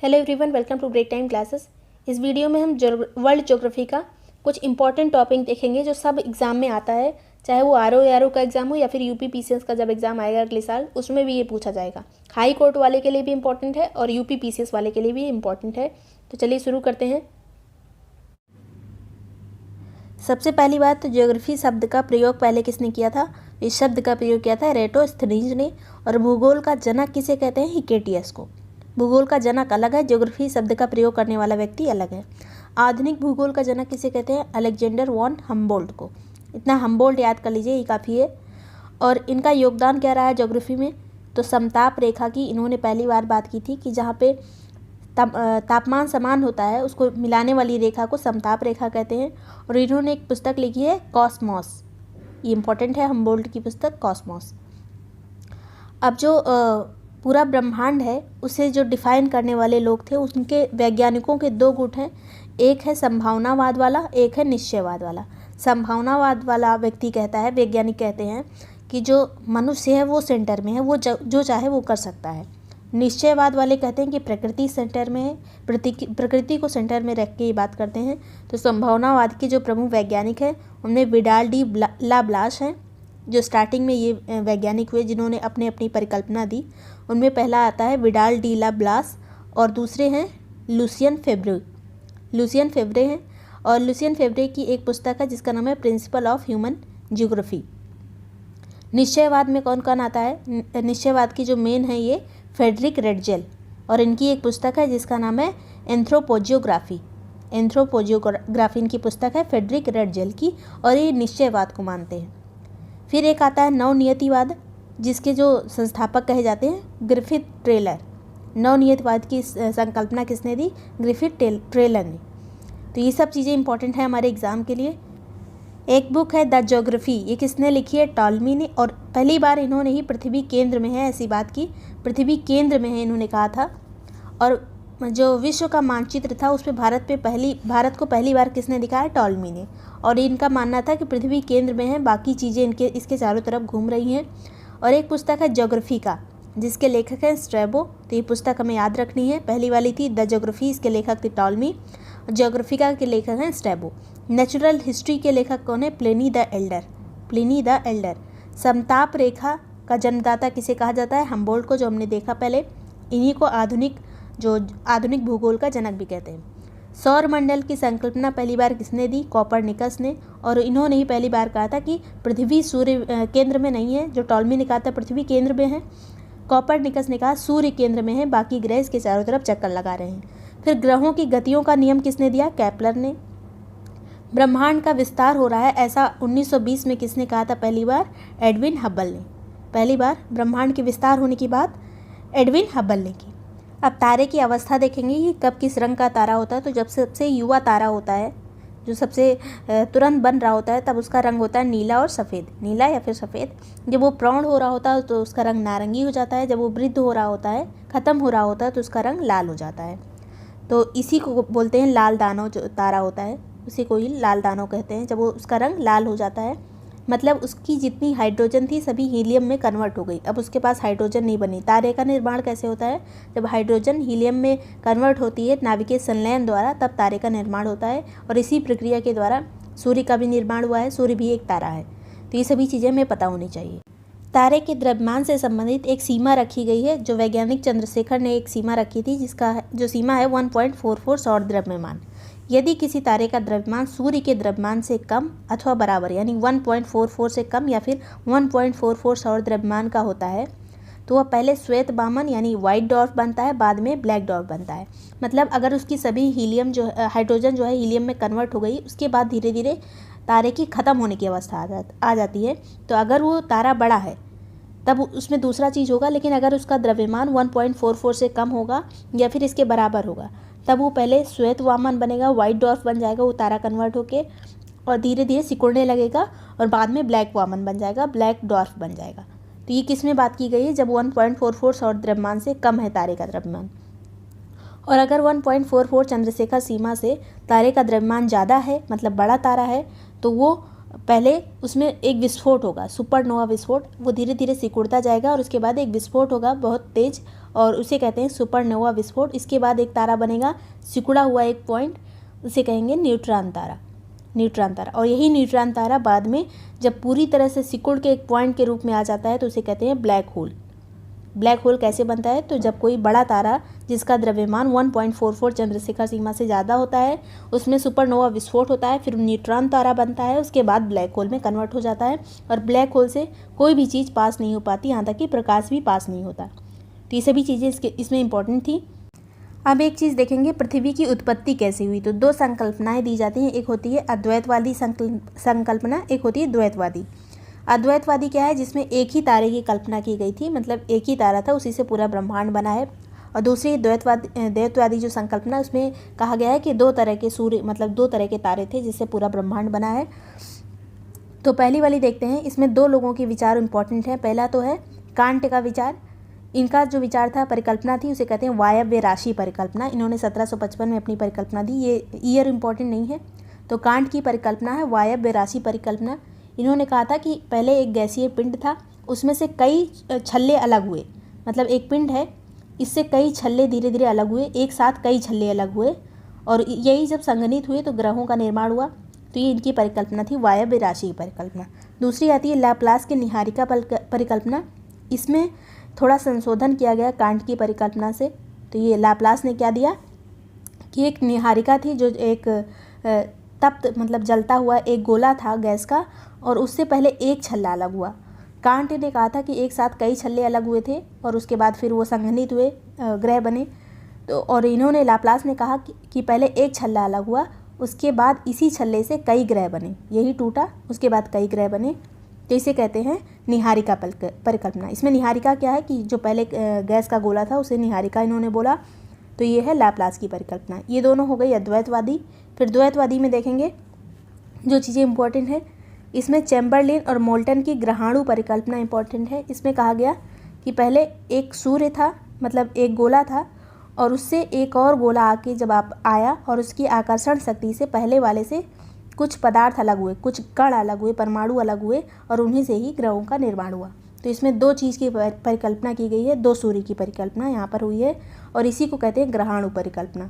Hello everyone, welcome to break time classes. इस वीडियो में हम वर्ल्ड ज्योग्राफी का कुछ इंपॉर्टेंट टॉपिक देखेंगे जो सब एग्ज़ाम में आता है, चाहे वो आर ओ का एग्ज़ाम हो या फिर यूपी पीसीएस का जब एग्ज़ाम आएगा अगले साल उसमें भी ये पूछा जाएगा। हाई कोर्ट वाले के लिए भी इंपॉर्टेंट है और यूपी पीसीएस वाले के लिए भी इंपॉर्टेंट है। तो चलिए शुरू करते हैं। सबसे पहली बात, तो ज्योग्राफी शब्द का प्रयोग पहले किसने किया था? इस शब्द का प्रयोग किया था एराटोस्थेनीज ने। और भूगोल का जनक किसे कहते हैं? हिकेटियस को। भूगोल का जनक अलग है, ज्योग्राफी शब्द का प्रयोग करने वाला व्यक्ति अलग है। आधुनिक भूगोल का जनक किसे कहते हैं? अलेक्जेंडर वॉन हम्बोल्ट को। इतना हम्बोल्ट याद कर लीजिए, ये काफ़ी है। और इनका योगदान क्या रहा है ज्योग्राफी में? तो समताप रेखा की इन्होंने पहली बार बात की थी कि जहाँ पे तापमान समान होता है उसको मिलाने वाली रेखा को समताप रेखा कहते हैं। और इन्होंने एक पुस्तक लिखी है कॉस्मॉस, ये इंपॉर्टेंट है, हम्बोल्ट की पुस्तक कॉस्मॉस। अब जो पूरा ब्रह्मांड है उसे जो डिफाइन करने वाले लोग थे उनके वैज्ञानिकों के दो गुट हैं, एक है संभावनावाद वाला, एक है निश्चयवाद वाला। संभावनावाद वाला व्यक्ति कहता है, वैज्ञानिक कहते हैं कि जो मनुष्य है वो सेंटर में है, वो जो चाहे वो कर सकता है। निश्चयवाद वाले कहते हैं कि प्रकृति सेंटर में है, प्रकृति को सेंटर में रख के ये बात करते हैं। तो संभावनावाद के जो प्रमुख वैज्ञानिक हैं उनमें विडाल डी ला ब्लास हैं, जो स्टार्टिंग में ये वैज्ञानिक हुए जिन्होंने अपनी परिकल्पना दी। उनमें पहला आता है विडाल डी ला ब्लास और दूसरे हैं लुसियन फेब्रे हैं। और लुसियन फेब्रे की एक पुस्तक है जिसका नाम है प्रिंसिपल ऑफ ह्यूमन ज्योग्राफी। निश्चयवाद में कौन कौन आता है? निश्चयवाद की जो मेन है ये फ्रेडरिक रेडजेल, और इनकी एक पुस्तक है जिसका नाम है एंथ्रोपोजियोग्राफी इनकी पुस्तक है फ्रेडरिक रेडजेल की, और ये निश्चयवाद को मानते हैं। फिर एक आता है नवनियतिवाद, जिसके जो संस्थापक कहे जाते हैं ग्रिफिथ ट्रेलर। नवनियतिवाद की संकल्पना किसने दी? ग्रिफिथ ट्रेलर ने। तो ये सब चीज़ें इंपॉर्टेंट है हमारे एग्ज़ाम के लिए। एक बुक है द ज्योग्राफी, ये किसने लिखी है? टॉलमी ने। और पहली बार इन्होंने ही पृथ्वी केंद्र में है ऐसी बात की, पृथ्वी केंद्र में है इन्होंने कहा था। और जो विश्व का मानचित्र था उसमें भारत को पहली बार किसने दिखाया? टॉलमी ने। और इनका मानना था कि पृथ्वी केंद्र में है, बाकी चीज़ें इसके चारों तरफ घूम रही हैं। और एक पुस्तक है ज्योग्राफी का, जिसके लेखक हैं स्ट्रैबो। तो ये पुस्तक हमें याद रखनी है। पहली वाली थी द ज्योग्राफी, इसके लेखक थे टॉलमी। ज्योग्राफिका के लेखक हैं स्ट्रैबो। नेचुरल हिस्ट्री के लेखक कौन है? Pliny the Elder. समताप रेखा का जन्मदाता किसे कहा जाता है? हम्बोल्ट को, जो हमने देखा पहले। इन्हीं को आधुनिक भूगोल का जनक भी कहते हैं। सौर मंडल की संकल्पना पहली बार किसने दी? कॉपरनिकस ने। और इन्होंने ही पहली बार कहा था कि पृथ्वी सूर्य केंद्र में नहीं है। जो टॉलमी ने कहा था पृथ्वी केंद्र में है, कॉपरनिकस ने कहा सूर्य केंद्र में है, बाकी ग्रह इसके चारों तरफ चक्कर लगा रहे हैं। फिर ग्रहों की गतियों का नियम किसने दिया? केपलर ने। ब्रह्मांड का विस्तार हो रहा है ऐसा 1920 में किसने कहा था पहली बार? एडविन हबल ने। पहली बार ब्रह्मांड के विस्तार होने की बात एडविन हबल ने की। अब तारे की अवस्था देखेंगे कि कब किस रंग का तारा होता है। तो जब सबसे युवा तारा होता है, जो सबसे तुरंत बन रहा होता है, तब उसका रंग होता है नीला और सफ़ेद, नीला या फिर सफ़ेद। जब वो प्रौढ़ हो रहा होता है तो उसका रंग नारंगी हो जाता है। जब वो वृद्ध हो रहा होता है, ख़त्म हो रहा होता है, तो उसका रंग लाल हो जाता है। तो इसी को बोलते हैं लाल दानव। जो तारा होता है उसी को ही लाल दानव कहते हैं। जब वो उसका रंग लाल हो जाता है मतलब उसकी जितनी हाइड्रोजन थी सभी हीलियम में कन्वर्ट हो गई, अब उसके पास हाइड्रोजन नहीं बनी। तारे का निर्माण कैसे होता है? जब हाइड्रोजन हीलियम में कन्वर्ट होती है नाभिकीय संलयन द्वारा, तब तारे का निर्माण होता है। और इसी प्रक्रिया के द्वारा सूर्य का भी निर्माण हुआ है। सूर्य भी एक तारा है। तो ये सभी चीज़ें हमें पता होनी चाहिए। तारे के द्रव्यमान से संबंधित एक सीमा रखी गई है, जो वैज्ञानिक चंद्रशेखर ने एक सीमा रखी थी, जिसका जो सीमा है 1.44 सौर द्रव्यमान। यदि किसी तारे का द्रव्यमान सूर्य के द्रव्यमान से कम अथवा बराबर, यानी 1.44 से कम या फिर 1.44 सौर द्रव्यमान का होता है, तो वह पहले श्वेत बामन यानी वाइट डॉर्फ बनता है, बाद में ब्लैक डॉर्फ बनता है। मतलब अगर उसकी सभी हीलियम हाइड्रोजन जो है हीलियम में कन्वर्ट हो गई, उसके बाद धीरे धीरे तारे की ख़त्म होने की अवस्था आ जाती है। तो अगर वो तारा बड़ा है तब उसमें दूसरा चीज़ होगा, लेकिन अगर उसका द्रव्यमान 1.44 से कम होगा या फिर इसके बराबर होगा, तब वो पहले श्वेत वामन बनेगा, वाइट डॉर्फ बन जाएगा वो तारा कन्वर्ट होके, और धीरे धीरे सिकुड़ने लगेगा और बाद में ब्लैक वामन बन जाएगा, ब्लैक डॉर्फ बन जाएगा। तो ये किस में बात की गई है? जब 1.44 सौर द्रव्यमान से कम है तारे का द्रव्यमान। और अगर 1.44 चंद्रशेखर सीमा से तारे का द्रव्यमान ज़्यादा है, मतलब बड़ा तारा है, तो वो पहले उसमें एक विस्फोट होगा, सुपरनोवा विस्फोट, वो धीरे धीरे सिकुड़ता जाएगा और उसके बाद एक विस्फोट होगा बहुत तेज और उसे कहते हैं सुपरनोवा विस्फोट। इसके बाद एक तारा बनेगा सिकुड़ा हुआ एक पॉइंट, उसे कहेंगे न्यूट्रॉन तारा, न्यूट्रॉन तारा। और यही न्यूट्रॉन तारा बाद में जब पूरी तरह से सिकुड़ के एक पॉइंट के रूप में आ जाता है तो उसे कहते हैं ब्लैक होल। ब्लैक होल कैसे बनता है? तो जब कोई बड़ा तारा जिसका द्रव्यमान 1.44 चंद्रशिखा सीमा से ज़्यादा होता है उसमें सुपरनोवा विस्फोट होता है, फिर न्यूट्रॉन तारा बनता है, उसके बाद ब्लैक होल में कन्वर्ट हो जाता है और ब्लैक होल से कोई भी चीज़ पास नहीं हो पाती, यहाँ तक कि प्रकाश भी पास नहीं होता। तो ये सभी चीज़ें इसमें इंपॉर्टेंट थी। अब एक चीज़ देखेंगे, पृथ्वी की उत्पत्ति कैसे हुई। तो दो संकल्पनाएँ दी जाती हैं, एक होती है अद्वैतवादी संकल्पना, एक होती है द्वैतवादी। अद्वैतवादी क्या है? जिसमें एक ही तारे की कल्पना की गई थी, मतलब एक ही तारा था, उसी से पूरा ब्रह्मांड बना है। और दूसरी द्वैतवादी जो संकल्पना, उसमें कहा गया है कि दो तरह के सूर्य, मतलब दो तरह के तारे थे जिससे पूरा ब्रह्मांड बना है। तो पहली वाली देखते हैं, इसमें दो लोगों के विचार इंपॉर्टेंट हैं। पहला तो है कांट का विचार। इनका जो विचार था, परिकल्पना थी, उसे कहते हैं वायव्य राशि परिकल्पना। इन्होंने 1755 में अपनी परिकल्पना दी, ये ईयर इंपॉर्टेंट नहीं है। तो कांट की परिकल्पना है वायव्य राशि परिकल्पना। इन्होंने कहा था कि पहले एक गैसीय पिंड था, उसमें से कई छल्ले अलग हुए, मतलब एक पिंड है, इससे कई छल्ले धीरे धीरे अलग हुए, एक साथ कई छल्ले अलग हुए और यही जब संघनित हुए तो ग्रहों का निर्माण हुआ। तो ये इनकी परिकल्पना थी वायव्य राशि की परिकल्पना। दूसरी आती है लाप्लास की निहारिका परिकल्पना। इसमें थोड़ा संशोधन किया गया कांट की परिकल्पना से। तो ये लाप्लास ने क्या दिया कि एक निहारिका थी जो एक तप्त, मतलब जलता हुआ एक गोला था गैस का, और उससे पहले एक छल्ला अलग हुआ। कांट ने कहा था कि एक साथ कई छल्ले अलग हुए थे और उसके बाद फिर वो संघनित हुए, ग्रह बने। तो और इन्होंने लाप्लास ने कहा कि पहले एक छल्ला अलग हुआ, उसके बाद इसी छल्ले से कई ग्रह बने, यही टूटा, उसके बाद कई ग्रह बने। तो इसे कहते हैं निहारिका परिकल्पना। इसमें निहारिका क्या है कि जो पहले गैस का गोला था उसे निहारिका इन्होंने बोला। तो ये है लाप्लास की परिकल्पना। ये दोनों हो गई अद्वैतवादी। फिर द्वैतवादी में देखेंगे जो चीज़ें इंपॉर्टेंट है, इसमें चैम्बरलेन और मोल्टन की ग्रहाणु परिकल्पना इंपॉर्टेंट है। इसमें कहा गया कि पहले एक सूर्य था, मतलब एक गोला था, और उससे एक और गोला आके जब आया और उसकी आकर्षण शक्ति से पहले वाले से कुछ पदार्थ अलग हुए, कुछ कण अलग हुए, परमाणु अलग हुए और उन्हीं से ही ग्रहों का निर्माण हुआ। तो इसमें दो चीज़ की परिकल्पना की गई है, दो सूर्य की परिकल्पना यहाँ पर हुई है और इसी को कहते हैं ग्रहाणु परिकल्पना।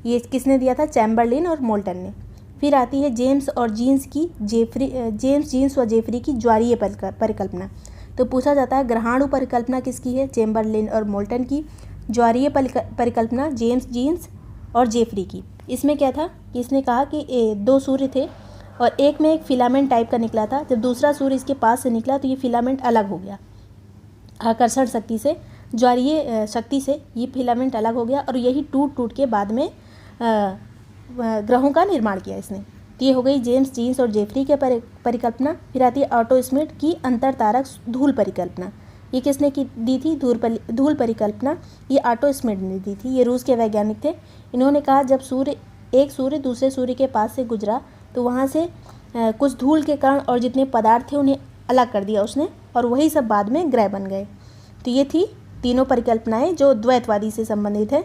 ये किसने दिया था? चैम्बरलेन और मोल्टन ने। फिर आती है जेम्स जीन्स व जेफरी की ज्वारीय परिकल्पना। तो पूछा जाता है ग्रहाणु परिकल्पना किसकी है? चैम्बरलेन और मोल्टन की। ज्वारीय परिकल्पना जेम्स जीन्स और जेफरी की। इसमें क्या था कि इसने कहा कि दो सूर्य थे और एक में एक फिलामेंट टाइप का निकला था, जब दूसरा सूर्य इसके पास से निकला तो ये फिलामेंट अलग हो गया, आकर्षण शक्ति से, ज्वारीय शक्ति से ये फिलामेंट अलग हो गया और यही टूट के बाद में ग्रहों का निर्माण किया इसने। तो ये हो गई जेम्स जीन्स और जेफरी के परिकल्पना। फिर आती है ऑटो स्मिथ की अंतरतारक धूल परिकल्पना। ये किसने की दी थी? धूल परिकल्पना ये ऑटो स्मिथ ने दी थी। ये रूस के वैज्ञानिक थे। इन्होंने कहा जब एक सूर्य दूसरे सूर्य के पास से गुजरा तो वहाँ से कुछ धूल के कण और जितने पदार्थ थे उन्हें अलग कर दिया उसने, और वही सब बाद में ग्रह बन गए। तो ये थी तीनों परिकल्पनाएं जो द्वैतवादी से संबंधित है।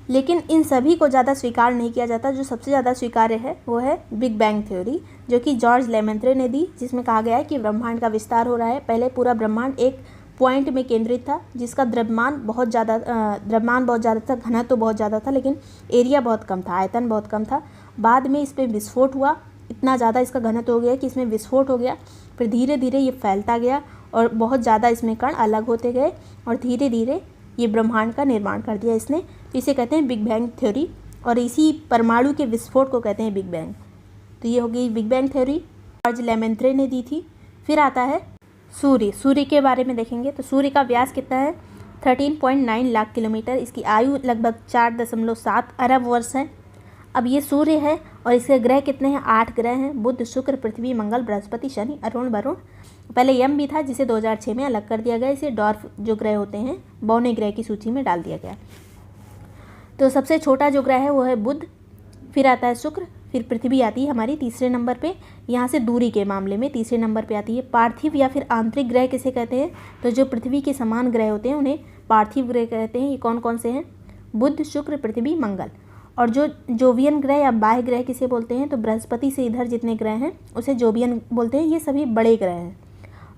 लेकिन इन सभी को ज़्यादा स्वीकार नहीं किया जाता। जो सबसे ज़्यादा स्वीकार्य है वो है बिग बैंग थ्योरी, जो कि जॉर्ज लेमेंत्रे ने दी, जिसमें कहा गया है कि ब्रह्मांड का विस्तार हो रहा है। पहले पूरा ब्रह्मांड एक पॉइंट में केंद्रित था जिसका द्रव्यमान बहुत ज़्यादा था, घनत्व तो बहुत ज़्यादा था, लेकिन एरिया बहुत कम था, आयतन बहुत कम था। बाद में इस पर विस्फोट हुआ, इतना ज़्यादा इसका घनत्व हो गया कि इसमें विस्फोट हो गया। फिर धीरे धीरे ये फैलता गया और बहुत ज़्यादा इसमें कण अलग होते गए और धीरे धीरे ये ब्रह्मांड का निर्माण कर दिया इसने। तो इसे कहते हैं बिग बैंग थ्योरी और इसी परमाणु के विस्फोट को कहते हैं बिग बैंग। तो ये हो गई बिग बैंग थ्योरी, जॉर्ज लेमेंत्रे ने दी थी। फिर आता है सूर्य के बारे में देखेंगे। तो सूर्य का व्यास कितना है? 13.9 लाख किलोमीटर। इसकी आयु लगभग 4.7 अरब वर्ष है। अब ये सूर्य है और इसके ग्रह कितने हैं? 8 ग्रह हैं, बुध, शुक्र, पृथ्वी, मंगल, बृहस्पति, शनि, अरुण, वरुण। पहले यम भी था जिसे 2006 में अलग कर दिया गया। इसे डॉर्फ जो ग्रह होते हैं बौने ग्रह की सूची में डाल दिया गया। तो सबसे छोटा जो ग्रह है वो है बुध, फिर आता है शुक्र, फिर पृथ्वी आती है हमारी तीसरे नंबर पे। यहाँ से दूरी के मामले में तीसरे नंबर पे आती है। पार्थिव या फिर आंतरिक ग्रह किसे कहते हैं? तो जो पृथ्वी के समान ग्रह होते हैं उन्हें पार्थिव ग्रह कहते हैं। ये कौन कौन से हैं? बुध, शुक्र, पृथ्वी, मंगल। और जो जोवियन ग्रह या बाह्य ग्रह किसे बोलते हैं, तो बृहस्पति से इधर जितने ग्रह हैं उसे जोवियन बोलते हैं। ये सभी बड़े ग्रह हैं।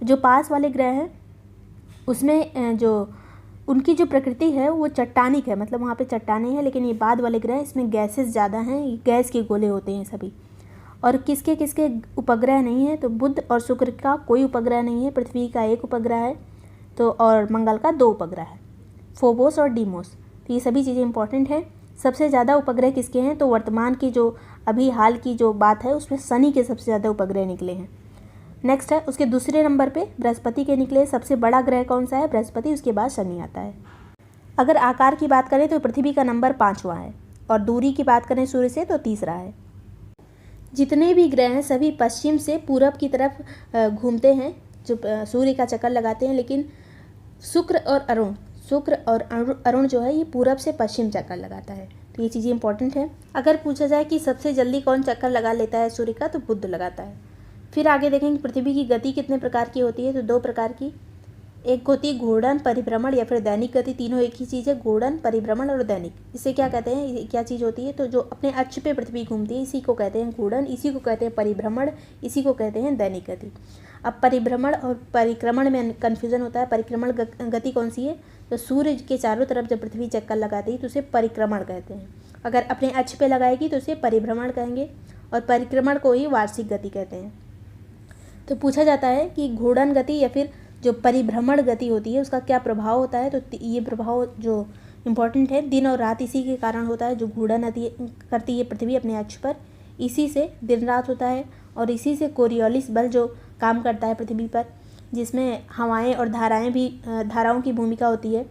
जो पास वाले ग्रह हैं उसमें जो उनकी जो प्रकृति है वो चट्टानिक है, मतलब वहाँ पे चट्टानें हैं। लेकिन ये बाद वाले ग्रह इसमें गैसेस ज़्यादा हैं, ये गैस के गोले होते हैं सभी। और किसके किसके उपग्रह नहीं है, तो बुध और शुक्र का कोई उपग्रह नहीं है, पृथ्वी का एक उपग्रह है, तो और मंगल का 2 उपग्रह है, फोबोस और डीमोस। तो ये सभी चीज़ें इंपॉर्टेंट हैं। सबसे ज़्यादा उपग्रह किसके हैं, तो वर्तमान की जो अभी हाल की जो बात है उसमें शनि के सबसे ज़्यादा उपग्रह निकले हैं। नेक्स्ट है उसके दूसरे नंबर पे बृहस्पति के निकले। सबसे बड़ा ग्रह कौन सा है, बृहस्पति, उसके बाद शनि आता है। अगर आकार की बात करें तो पृथ्वी का नंबर 5वां है, और दूरी की बात करें सूर्य से तो तीसरा है। जितने भी ग्रह हैं सभी पश्चिम से पूरब की तरफ घूमते हैं, जो सूर्य का चक्कर लगाते हैं। लेकिन शुक्र और अरुण जो है ये पूरब से पश्चिम चक्कर लगाता है। तो ये चीज़ें इंपॉर्टेंट है। अगर पूछा जाए कि सबसे जल्दी कौन चक्कर लगा लेता है सूर्य का, तो बुध लगाता है। फिर आगे देखेंगे पृथ्वी की गति कितने प्रकार की होती है, तो 2 प्रकार की। एक होती है घूर्णन, परिभ्रमण या फिर दैनिक गति। तीनों एक ही चीज़ है, घूर्णन, परिभ्रमण और दैनिक। इसे क्या कहते हैं, क्या चीज़ होती है, तो जो अपने अक्ष पे पृथ्वी घूमती है इसी को कहते हैं घूर्णन, इसी को कहते हैं परिभ्रमण, इसी को कहते हैं दैनिक गति। अब परिभ्रमण और परिक्रमण में कन्फ्यूज़न होता है। परिक्रमण गति कौन सी है, तो सूर्य के चारों तरफ जब पृथ्वी चक्कर लगाती है तो उसे परिक्रमण कहते हैं। अगर अपने अक्ष पे लगाएगी तो उसे परिभ्रमण कहेंगे, और परिक्रमण को ही वार्षिक गति कहते हैं। तो पूछा जाता है कि घूर्णन गति या फिर जो परिभ्रमण गति होती है उसका क्या प्रभाव होता है, तो ये प्रभाव जो इम्पोर्टेंट है, दिन और रात इसी के कारण होता है। जो घूर्णन करती है पृथ्वी अपने अक्ष पर, इसी से दिन रात होता है। और इसी से कोरियोलिस बल जो काम करता है पृथ्वी पर, जिसमें हवाएं और धाराओं की भूमिका होती है।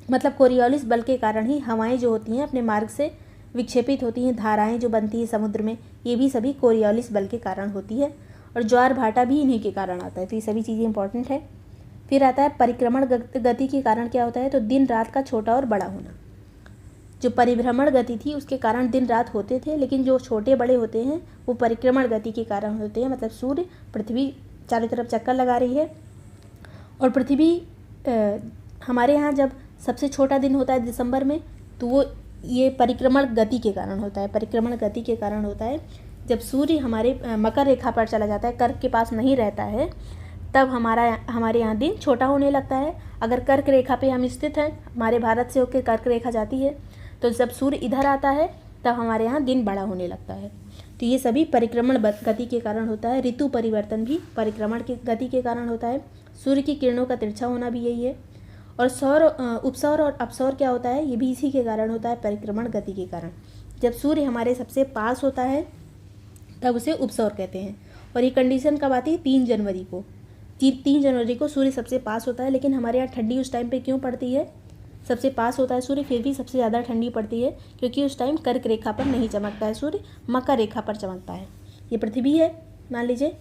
मतलब कोरियोलिस बल के कारण ही हवाएं जो होती हैं अपने मार्ग से विक्षेपित होती हैं। धाराएं जो बनती हैं समुद्र में, ये भी सभी कोरियोलिस बल के कारण होती है। और ज्वार भाटा भी इन्हीं के कारण आता है। तो ये सभी चीज़ें इंपॉर्टेंट है। फिर आता है परिक्रमण गति के कारण क्या होता है, तो दिन रात का छोटा और बड़ा होना। जो परिभ्रमण गति थी उसके कारण दिन रात होते थे, लेकिन जो छोटे बड़े होते हैं वो परिक्रमण गति के कारण होते हैं। मतलब सूर्य पृथ्वी चारों तरफ चक्कर लगा रही है, और पृथ्वी हमारे यहाँ जब सबसे छोटा दिन होता है दिसंबर में, तो वो ये परिक्रमण गति के कारण होता है। परिक्रमण गति के कारण होता है जब सूर्य हमारे मकर रेखा पर चला जाता है, कर्क के पास नहीं रहता है, तब हमारे यहाँ दिन छोटा होने लगता है। अगर कर्क रेखा पे हम स्थित हैं, हमारे भारत से होकर कर्क रेखा जाती है, तो जब सूर्य इधर आता है तब हमारे यहाँ दिन बड़ा होने लगता है। तो ये सभी परिक्रमण गति के कारण होता है। ऋतु परिवर्तन भी परिक्रमण की गति के कारण होता है। सूर्य की किरणों का तिरछा होना भी यही है। और उपसौर और अपसौर क्या होता है, ये भी इसी के कारण होता है, परिक्रमण गति के कारण। जब सूर्य हमारे सबसे पास होता है तब उसे उपसौर कहते हैं। और ये कंडीशन कब आती है, 3 जनवरी को। 3 जनवरी को सूर्य सबसे पास होता है। लेकिन हमारे यहाँ ठंडी उस टाइम पे क्यों पड़ती है, सबसे पास होता है सूर्य, फिर भी सबसे ज़्यादा ठंडी पड़ती है, क्योंकि उस टाइम कर्क रेखा पर नहीं चमकता है सूर्य, मकर रेखा पर चमकता है। ये पृथ्वी है, मान लीजिए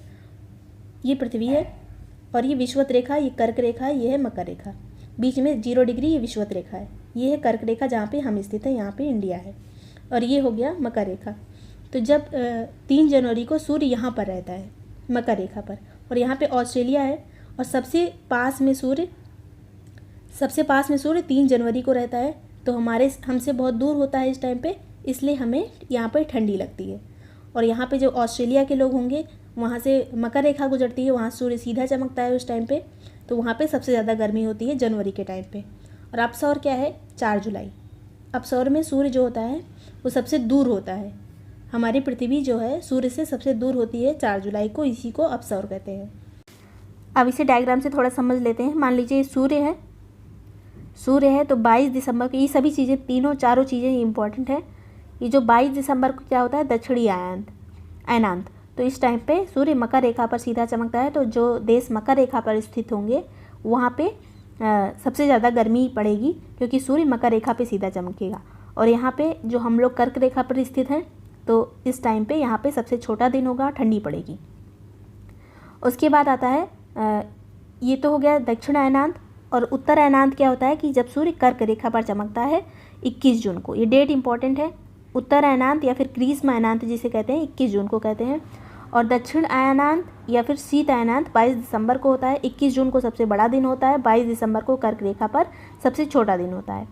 ये पृथ्वी है, और ये विषुवत रेखा, ये कर्क रेखा है, ये है मकर रेखा। बीच में 0 डिग्री ये विषुवत रेखा है, ये है कर्क रेखा जहाँ पे हम स्थित हैं, यहाँ पे इंडिया है। और ये हो गया मकर रेखा। तो जब 3 जनवरी को सूर्य यहाँ पर रहता है मकर रेखा पर, और यहाँ पे ऑस्ट्रेलिया है, और सबसे पास में सूर्य 3 जनवरी को रहता है, तो हमसे बहुत दूर होता है इस टाइम पे, इसलिए हमें यहाँ पर ठंडी लगती है। और यहाँ पे जो ऑस्ट्रेलिया के लोग होंगे, वहाँ से मकर रेखा गुजरती है, वहाँ सूर्य सीधा चमकता है उस टाइम पे, तो वहाँ पे सबसे ज़्यादा गर्मी होती है जनवरी के टाइम पे। और अपसौर क्या है, 4 जुलाई। अपसौर में सूर्य जो होता है वो सबसे दूर होता है। हमारी पृथ्वी जो है सूर्य से सबसे दूर होती है 4 जुलाई को, इसी को अपसौर कहते हैं। अब इसे डायग्राम से थोड़ा समझ लेते हैं। मान लीजिए सूर्य है तो 22 दिसंबर को, ये सभी चीज़ें चारों चीज़ें इंपॉर्टेंट है। ये जो 22 दिसंबर को क्या होता है, दक्षिणी अयनांत। तो इस टाइम पे सूर्य मकर रेखा पर सीधा चमकता है। तो जो देश मकर रेखा पर स्थित होंगे वहाँ पे सबसे ज़्यादा गर्मी पड़ेगी, क्योंकि सूर्य मकर रेखा पे सीधा चमकेगा। और यहाँ पे जो हम लोग कर्क रेखा पर स्थित हैं, तो इस टाइम पे यहाँ पे सबसे छोटा दिन होगा, ठंडी पड़ेगी। उसके बाद आता है ये तो हो गया दक्षिण अयनांत। और उत्तर अयनांत क्या होता है कि जब सूर्य कर्क रेखा पर चमकता है 21 जून को, ये डेट इंपॉर्टेंट है। उत्तर अयनांत या फिर ग्रीष्म अयनांत जिसे कहते हैं, 21 जून को कहते हैं। और दक्षिण अयनांत या फिर शीत अयनांत 22 दिसंबर को होता है। 21 जून को सबसे बड़ा दिन होता है, 22 दिसंबर को कर्क रेखा पर सबसे छोटा दिन होता है।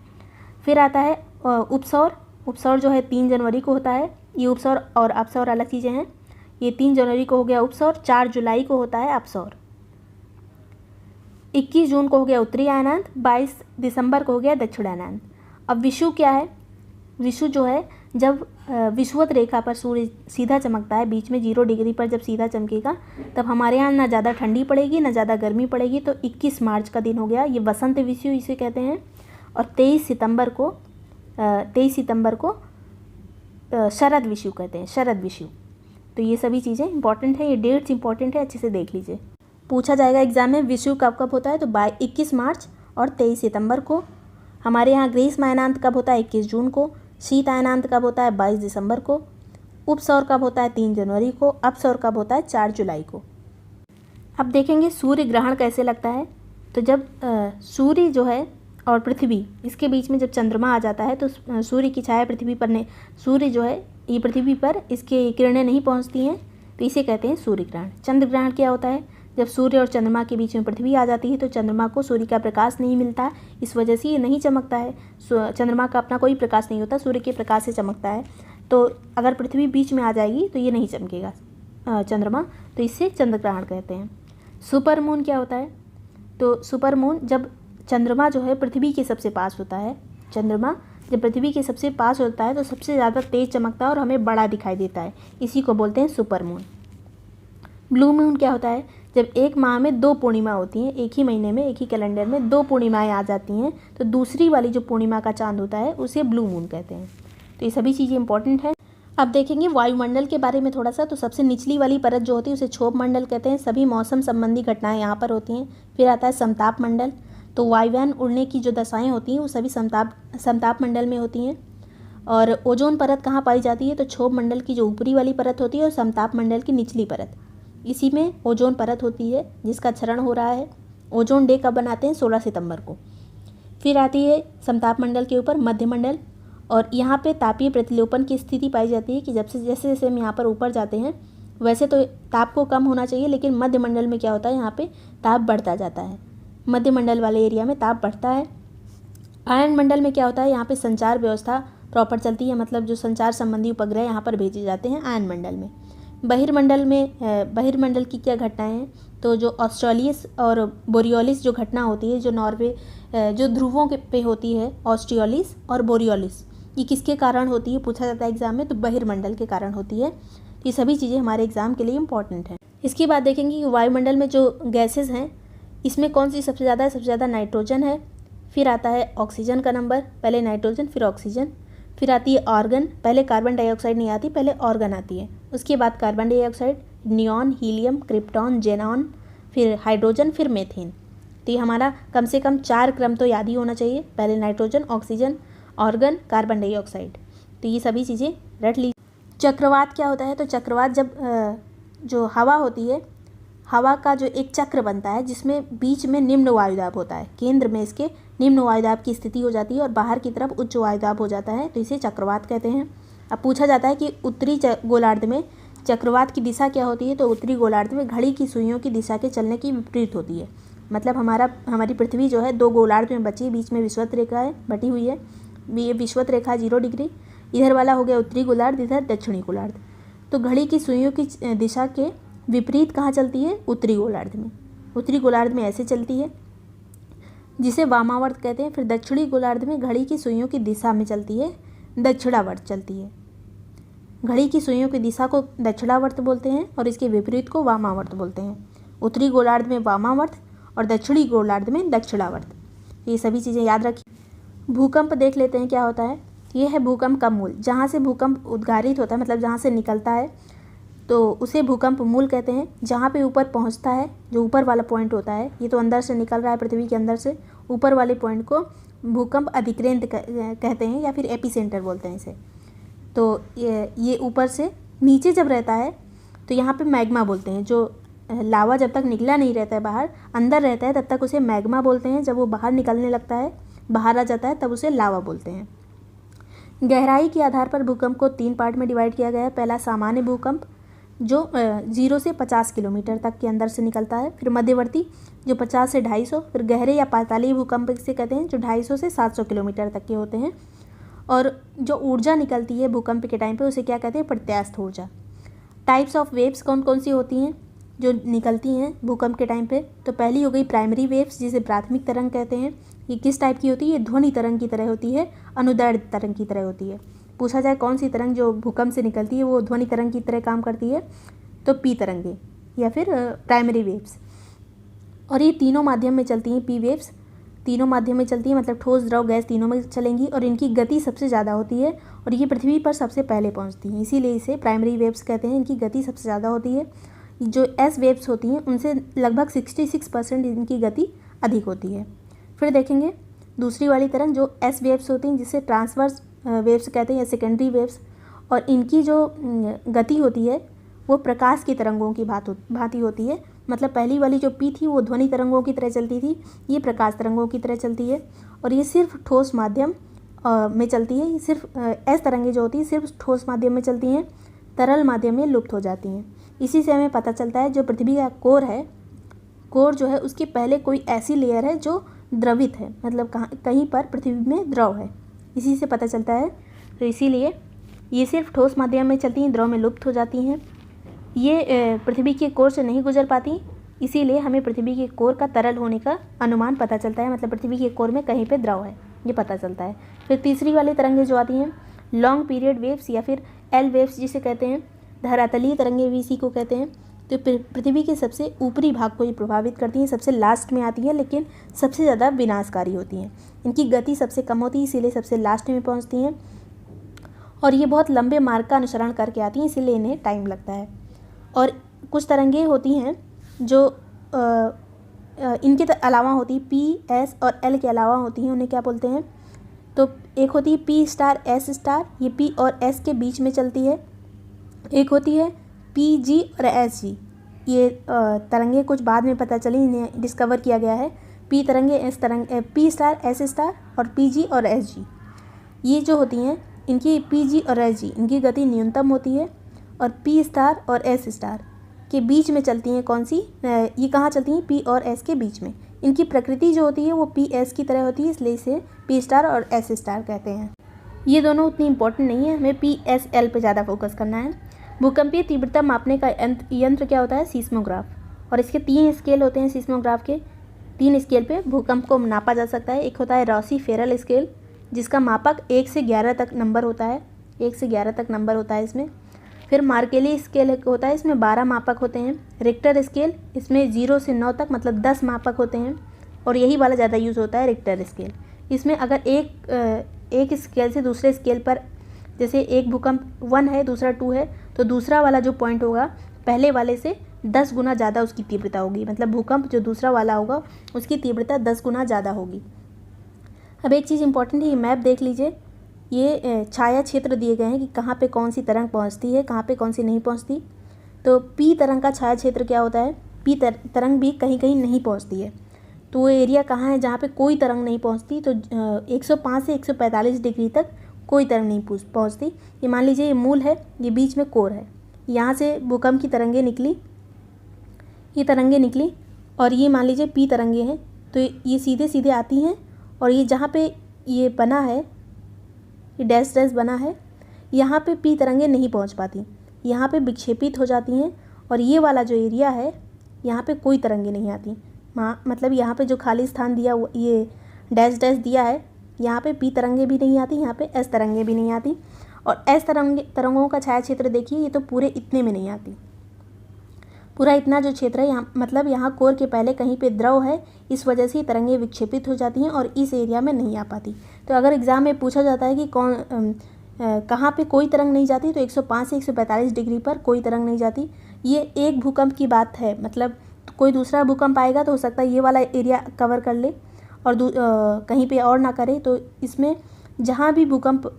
फिर आता है उपसौर। उपसौर जो है 3 जनवरी को होता है। ये उपसौर और अपसौर अलग चीज़ें हैं। ये 3 जनवरी को हो गया उपसौर, 4 जुलाई को होता है अपसौर, 21 जून को हो गया उत्तरी अयनांत, 22 दिसंबर को हो गया दक्षिणायनांत। अब विषु क्या है? विषु जो है जब विषुवत रेखा पर सूर्य सीधा चमकता है, बीच में 0 डिग्री पर जब सीधा चमकेगा, तब हमारे यहाँ ना ज़्यादा ठंडी पड़ेगी ना ज़्यादा गर्मी पड़ेगी। तो 21 मार्च का दिन हो गया, ये वसंत विषु इसे कहते हैं। और 23 सितंबर को शरद विषु कहते हैं, शरद विषु। तो ये सभी चीज़ें इंपॉर्टेंट है, ये डेट्स इंपॉर्टेंट है, अच्छे से देख लीजिए। पूछा जाएगा एग्जाम में विषु कब कब होता है, तो 21 मार्च और 23 सितंबर को। हमारे यहाँ ग्रीष्म अयनांत कब होता है? 21 जून को। शीत अयनांत कब होता है? 22 दिसंबर को। उपसौर कब होता है? 3 जनवरी को। अपसौर कब होता है? 4 जुलाई को। अब देखेंगे सूर्य ग्रहण कैसे लगता है। तो जब सूर्य जो है और पृथ्वी, इसके बीच में जब चंद्रमा आ जाता है तो सूर्य की छाया पृथ्वी पर सूर्य जो है ये पृथ्वी पर इसके किरणें नहीं पहुंचती हैं, तो इसे कहते हैं सूर्य ग्रहण। चंद्र ग्रहण क्या होता है? जब सूर्य और चंद्रमा के बीच में पृथ्वी आ जाती है तो चंद्रमा को सूर्य का प्रकाश नहीं मिलता, इस वजह से ये नहीं चमकता है। चंद्रमा का अपना कोई प्रकाश नहीं होता, सूर्य के प्रकाश से चमकता है। तो अगर पृथ्वी बीच में आ जाएगी तो ये नहीं चमकेगा चंद्रमा, तो इससे चंद्र ग्रहण कहते हैं। सुपर मून क्या होता है? तो सुपर मून जब चंद्रमा जो है पृथ्वी के सबसे पास होता है, चंद्रमा जब पृथ्वी के सबसे पास होता है तो सबसे ज़्यादा तेज़ चमकता है और हमें बड़ा दिखाई देता है, इसी को बोलते हैं सुपर मून। ब्लू मून क्या होता है? जब एक माह में 2 पूर्णिमा होती हैं, एक ही महीने में, एक ही कैलेंडर में 2 पूर्णिमाएँ आ जाती हैं, तो दूसरी वाली जो पूर्णिमा का चांद होता है उसे ब्लू मून कहते हैं। तो ये सभी चीज़ें इंपॉर्टेंट हैं। अब देखेंगे वायुमंडल के बारे में थोड़ा सा। तो सबसे निचली वाली परत जो होती है उसे क्षोभ मंडल कहते हैं, सभी मौसम संबंधी घटनाएं यहाँ पर होती हैं। फिर आता है समताप मंडल, तो वायुयान उड़ने की जो दशाएं होती हैं वो सभी समताप मंडल में होती हैं। और ओजोन परत कहाँ पाई जाती है? तो क्षोभ मंडल की जो ऊपरी वाली परत होती है और समताप मंडल की निचली परत, इसी में ओजोन परत होती है जिसका क्षरण हो रहा है। ओजोन डे कब बनाते हैं? 16 सितंबर को। फिर आती है समताप मंडल के ऊपर मध्य मंडल, और यहाँ पे तापीय प्रतिलोपन की स्थिति पाई जाती है कि जैसे जैसे हम यहाँ पर ऊपर जाते हैं वैसे तो ताप को कम होना चाहिए, लेकिन मध्य मंडल में क्या होता है, यहाँ पे ताप बढ़ता जाता है। मध्य मंडल वाले एरिया में ताप बढ़ता है। आयन मंडल में क्या होता है, यहाँ पे संचार व्यवस्था प्रॉपर चलती है, मतलब जो संचार संबंधी उपग्रह यहाँ पर भेजे जाते हैं आयन मंडल में। बहिर्मंडल की क्या घटनाएं हैं? तो जो ऑस्ट्रेलियस और बोरियोलिस जो घटना होती है, जो नॉर्वे जो ध्रुवों के पे होती है, ऑस्ट्रियोलिस और बोरियोलिस, ये किसके कारण होती है पूछा जाता है एग्जाम में, तो बहिर्मंडल के कारण होती है। ये सभी चीज़ें हमारे एग्जाम के लिए इंपॉर्टेंट हैं। इसके बाद देखेंगे कि वायुमंडल में जो गैसेज हैं इसमें कौन सी सबसे ज़्यादा है? सबसे ज़्यादा नाइट्रोजन है। फिर आता है ऑक्सीजन का नंबर, पहले नाइट्रोजन फिर ऑक्सीजन। फिर आती है ऑर्गन, पहले कार्बन डाइऑक्साइड नहीं आती, पहले ऑर्गन आती है। उसके बाद carbon dioxide, neon, helium, krypton, xenon, फिर हाइड्रोजन, फिर मेथेन। तो ये हमारा कम से कम 4 क्रम तो याद ही होना चाहिए, पहले nitrogen, oxygen, organ, carbon dioxide. तो ये सभी चीज़ें रट ली। चक्रवात क्या होता है? तो चक्रवात जब जो हवा होती है, हवा का जो एक चक्र बनता है जिसमें बीच में निम्न वायुदाब होता है, केंद्र में इसके निम्न वायुदाब की स्थिति हो जाती है और बाहर की तरफ उच्च वायुदाब हो जाता है, तो इसे चक्रवात कहते हैं। अब पूछा जाता है कि उत्तरी गोलार्ध में चक्रवात की दिशा क्या होती है? तो उत्तरी गोलार्ध में घड़ी की सुइयों की दिशा के चलने की विपरीत होती है। मतलब हमारी पृथ्वी जो है 2 गोलार्ध में बची, बीच में विषुवत रेखा है बटी हुई है। ये विषुवत रेखा 0 डिग्री, इधर वाला हो गया उत्तरी गोलार्ध, इधर दक्षिणी गोलार्ध। तो घड़ी की सुइयों की दिशा के विपरीत कहाँ चलती है? उत्तरी गोलार्ध में। उत्तरी गोलार्ध में ऐसे चलती है जिसे वामावर्त कहते हैं। फिर दक्षिणी गोलार्ध में घड़ी की सुइयों की दिशा में चलती है, दक्षिणावर्त चलती है। घड़ी की सुइयों की दिशा को दक्षिणावर्त बोलते हैं और इसके विपरीत को वामावर्त बोलते हैं। उत्तरी गोलार्ध में वामावर्त और दक्षिणी गोलार्ध में दक्षिणावर्त। ये सभी चीज़ें याद रखिए। भूकंप देख लेते हैं क्या होता है। ये है भूकंप का मूल, जहाँ से भूकंप उद्गारित होता है, मतलब जहाँ से निकलता है तो उसे भूकंप मूल कहते हैं। जहाँ पे ऊपर पहुँचता है, जो ऊपर वाला पॉइंट होता है, ये तो अंदर से निकल रहा है पृथ्वी के अंदर से, ऊपर वाले पॉइंट को भूकंप अधिकेंद्र कहते हैं या फिर एपिसेंटर बोलते हैं इसे। तो ये ऊपर से नीचे जब रहता है तो यहाँ पे मैग्मा बोलते हैं। जो लावा जब तक निकला नहीं रहता है बाहर, अंदर रहता है, तब तक उसे मैग्मा बोलते हैं। जब वो बाहर निकलने लगता है, बाहर आ जाता है, तब उसे लावा बोलते हैं। गहराई के आधार पर भूकंप को 3 पार्ट में डिवाइड किया गया है। पहला सामान्य भूकंप जो 0 से 50 किलोमीटर तक के अंदर से निकलता है। फिर मध्यवर्ती जो 50 से 250, फिर गहरे या पातालीय भूकंप से कहते हैं जो 250 से 700 किलोमीटर तक के होते हैं। और जो ऊर्जा निकलती है भूकंप के टाइम पे उसे क्या कहते हैं, प्रत्यास्थ ऊर्जा। टाइप्स ऑफ वेव्स कौन कौन सी होती हैं जो निकलती हैं भूकंप के टाइम पे? तो पहली हो गई प्राइमरी वेव्स, जिसे प्राथमिक तरंग कहते हैं। ये किस टाइप की होती है? ये ध्वनि तरंग की तरह होती है, अनुदैर्ध्य तरंग की तरह होती है। पूछा जाए कौन सी तरंग जो भूकंप से निकलती है वो ध्वनि तरंग की तरह काम करती है, तो पी तरंगे या फिर प्राइमरी वेव्स। और ये तीनों माध्यम में चलती हैं, पी वेव्स तीनों माध्यम में चलती हैं, मतलब ठोस, द्रव, गैस तीनों में चलेंगी। और इनकी गति सबसे ज़्यादा होती है और ये पृथ्वी पर सबसे पहले पहुंचती हैं, इसीलिए इसे प्राइमरी वेव्स कहते हैं। इनकी गति सबसे ज़्यादा होती है। जो एस वेव्स होती हैं उनसे लगभग 66% इनकी गति अधिक होती है। फिर देखेंगे दूसरी वाली तरंग जो एस वेव्स होती हैं, जिसे ट्रांसवर्स वेव्स कहते हैं या सेकेंडरी वेव्स। और इनकी जो गति होती है वो प्रकाश की तरंगों की भांति होती है। मतलब पहली वाली जो पी थी वो ध्वनि तरंगों की तरह चलती थी, ये प्रकाश तरंगों की तरह चलती है। और ये सिर्फ ठोस माध्यम में चलती है। ये सिर्फ एस तरंगें जो होती हैं सिर्फ ठोस माध्यम में चलती हैं, तरल माध्यम में लुप्त हो जाती हैं। इसी से हमें पता चलता है जो पृथ्वी का कोर है, कोर जो है उसके पहले कोई ऐसी लेयर है जो द्रवित है, मतलब कहीं पर पृथ्वी में द्रव है, इसी से पता चलता है। तो इसीलिए ये सिर्फ ठोस माध्यम में चलती हैं, द्रव में लुप्त हो जाती हैं। ये पृथ्वी के कोर से नहीं गुजर पाती, इसीलिए हमें पृथ्वी के कोर का तरल होने का अनुमान पता चलता है, मतलब पृथ्वी के कोर में कहीं पे द्रव है ये पता चलता है। फिर तीसरी वाली तरंगें जो आती हैं लॉन्ग पीरियड वेव्स या फिर एल वेव्स जिसे कहते हैं, धरातलीय तरंगें भी इसी को कहते हैं। तो पृथ्वी के सबसे ऊपरी भाग को ये प्रभावित करती हैं, सबसे लास्ट में आती हैं, लेकिन सबसे ज़्यादा विनाशकारी होती हैं। इनकी गति सबसे कम होती है, इसीलिए सबसे लास्ट में पहुँचती हैं। और ये बहुत लंबे मार्ग का अनुसरण करके आती हैं, इसीलिए इन्हें टाइम लगता है। और कुछ तरंगें होती हैं जो इनके अलावा होती है, पी, एस और एल के अलावा होती हैं, उन्हें क्या बोलते हैं? तो एक होती है पी स्टार, एस स्टार, ये पी और एस के बीच में चलती है। एक होती है पी, जी और एस जी। ये तरंगें कुछ बाद में पता चली, इन्हें डिस्कवर किया गया है। पी तरंगे, एस तरंग, पी स्टार, एस स्टार और पी, जी और एस जी, ये जो होती हैं इनकी पी, जी और एस जी इनकी गति न्यूनतम होती है। और पी स्टार और एस स्टार के बीच में चलती हैं, कौन सी? ये कहाँ चलती हैं? पी और एस के बीच में। इनकी प्रकृति जो होती है वो पी एस की तरह होती है, इसलिए इसे पी स्टार और एस स्टार कहते हैं। ये दोनों उतनी इंपॉर्टेंट नहीं है, हमें पी, एस, एल पे ज़्यादा फोकस करना है। भूकंपीय तीव्रता मापने का यंत्र क्या होता है? सीस्मोग्राफ। और इसके 3 स्केल होते हैं। सीस्मोग्राफ के 3 स्केल पे भूकंप को नापा जा सकता है। एक होता है रॉसी फेरल स्केल, जिसका मापक 1 से 11 तक नंबर होता है, 1 से 11 तक नंबर होता है इसमें। फिर मार्केली स्केल होता है, इसमें 12 मापक होते हैं। रिक्टर स्केल, इसमें 0 से 9 तक मतलब 10 मापक होते हैं। और यही वाला ज़्यादा यूज़ होता है, रिक्टर स्केल। इसमें अगर एक स्केल से दूसरे स्केल पर, जैसे एक भूकंप 1 है दूसरा 2 है, तो दूसरा वाला जो पॉइंट होगा पहले वाले से 10 गुना ज़्यादा उसकी तीव्रता होगी। मतलब भूकंप जो दूसरा वाला होगा उसकी तीव्रता 10 गुना ज़्यादा होगी। अब एक चीज़ इंपॉर्टेंट है, ये मैप देख लीजिए। ये छाया क्षेत्र दिए गए हैं कि कहाँ पे कौन सी तरंग पहुँचती है, कहाँ पे कौन सी नहीं पहुँचती। तो पी तरंग का छाया क्षेत्र क्या होता है? पी तरंग भी कहीं कहीं नहीं पहुँचती है। तो वो एरिया कहाँ है जहाँ पे कोई तरंग नहीं पहुँचती? तो 105 से 145 डिग्री तक कोई तरंग नहीं पहुँचती। ये मान लीजिए ये मूल है, ये बीच में कोर है, यहाँ से भूकंप की तरंगें निकली, ये तरंगें निकली और ये मान लीजिए पी तरंगें हैं, तो ये सीधे सीधे आती हैं। और ये जहाँ पे ये बना है, ये डैश डैश बना है, यहाँ पे पी तरंगें नहीं पहुँच पाती, यहाँ पे विक्षेपित हो जाती हैं। और ये वाला जो एरिया है यहाँ पे कोई तरंगें नहीं आती। मतलब यहाँ पे जो खाली स्थान दिया, ये डैश डैश दिया है, यहाँ पे पी तरंगें भी नहीं आती, यहाँ पे एस तरंगें भी नहीं आती। और एस तरंगों का छाया क्षेत्र देखिए, ये तो पूरे इतने में नहीं आती। पूरा इतना जो क्षेत्र है यहाँ, मतलब यहाँ कोर के पहले कहीं पे द्रव है, इस वजह से तरंगें विक्षेपित हो जाती हैं और इस एरिया में नहीं आ पाती। तो अगर एग्ज़ाम में पूछा जाता है कि कहाँ पे कोई तरंग नहीं जाती, तो 105 से 145 डिग्री पर कोई तरंग नहीं जाती। ये एक भूकंप की बात है, मतलब कोई दूसरा भूकंप आएगा तो हो सकता है ये वाला एरिया कवर कर ले और कहीं पे और ना करे। तो इसमें जहाँ भी भूकंप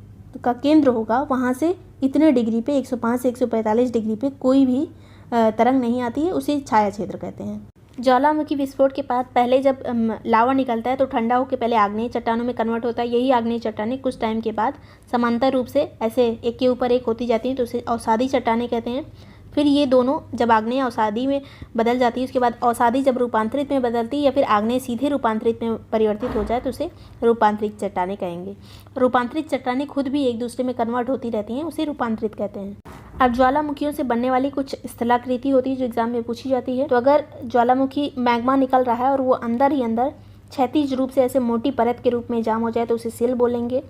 का केंद्र होगा वहाँ से इतने डिग्री पे, 105 से 145 डिग्री पे कोई भी तरंग नहीं आती है, उसे छाया क्षेत्र कहते हैं। ज्वालामुखी विस्फोट के बाद पहले जब लावा निकलता है तो ठंडा होकर पहले आग्नेय चट्टानों में कन्वर्ट होता है। यही आग्नेय चट्टानें कुछ टाइम के बाद समांतर रूप से ऐसे एक के ऊपर एक होती जाती हैं, तो उसे अवसादी चट्टानें कहते हैं। फिर ये दोनों जब आग्नेय अवसादी में बदल जाती है, उसके बाद अवसादी जब रूपांतरित में बदलती है या फिर आग्नेय सीधे रूपांतरित में परिवर्तित हो जाए तो उसे रूपांतरित चट्टानें कहेंगे। रूपांतरित चट्टानें खुद भी एक दूसरे में कन्वर्ट होती रहती हैं, उसे रूपांतरित कहते हैं। अब ज्वालामुखियों से बनने वाली कुछ स्थलाकृति होती है जो एग्जाम में पूछी जाती है। तो अगर ज्वालामुखी मैग्मा निकल रहा है और वो अंदर ही अंदर क्षैतिज रूप से ऐसे मोटी परत के रूप में जाम हो जाए तो उसे सिल बोलेंगे।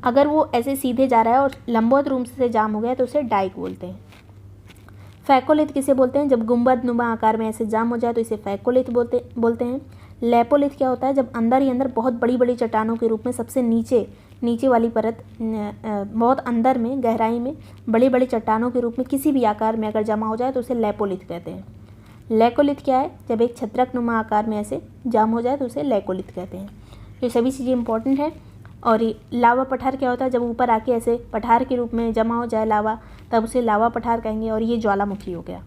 अगर वो ऐसे सीधे जा रहा है और लंबवत रूप से जाम हो गया तो उसे डाइक बोलते हैं। फैकोलिथ किसे बोलते हैं? जब गुंबद नुमा आकार में ऐसे जाम हो जाए तो इसे फैकोलिथ बोलते हैं। लेपोलिथ क्या होता है? जब अंदर ही अंदर बहुत बड़ी बड़ी चट्टानों के रूप में सबसे नीचे वाली परत बहुत अंदर में गहराई में बड़ी बड़ी चट्टानों के रूप में किसी भी आकार में अगर जमा हो जाए तो उसे लेपोलिथ कहते हैं। लेकोलिथ क्या है? जब एक छत्रक नुमा आकार में ऐसे जाम हो जाए तो उसे लेकोलिथ कहते हैं। ये सभी चीज़ें इंपॉर्टेंट है। और ये लावा पठार क्या होता है? जब ऊपर आके ऐसे पठार के रूप में जमा हो जाए लावा, तब उसे लावा पठार कहेंगे। और ये ज्वालामुखी हो गया।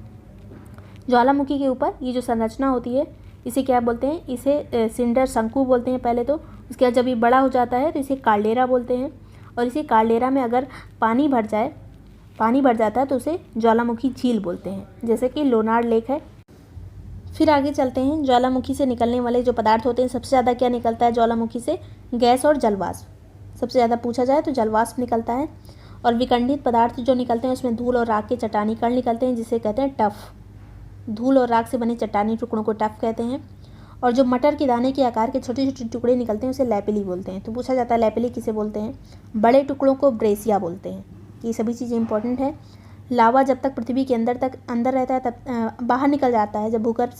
ज्वालामुखी के ऊपर ये जो संरचना होती है इसे क्या बोलते हैं? इसे सिंडर शंकु बोलते हैं पहले तो। उसके बाद जब ये बड़ा हो जाता है तो इसे कार्डेरा बोलते हैं। और इसी कार्डेरा में अगर पानी भर जाता है तो उसे ज्वालामुखी झील बोलते हैं, जैसे कि लोनार लेक है। फिर आगे चलते हैं। ज्वालामुखी से निकलने वाले जो पदार्थ होते हैं, सबसे ज़्यादा क्या निकलता है ज्वालामुखी से? गैस और जलवाष्प। सबसे ज़्यादा पूछा जाए तो जलवाष्प निकलता है। और विखंडित पदार्थ जो निकलते हैं उसमें धूल और राख के चट्टानी कण निकलते हैं, जिसे कहते हैं टफ। धूल और राख से बने चट्टानी टुकड़ों को टफ कहते हैं। और जो मटर के दाने के आकार के छोटे छोटे टुकड़े निकलते हैं उसे लैपिली बोलते हैं। तो पूछा जाता है लैपिली किसे बोलते हैं? बड़े टुकड़ों को ब्रेसिया बोलते हैं। ये सभी चीज़ें इंपॉर्टेंट है। लावा जब तक पृथ्वी के अंदर रहता है तब बाहर निकल जाता है। जब भूगर्भ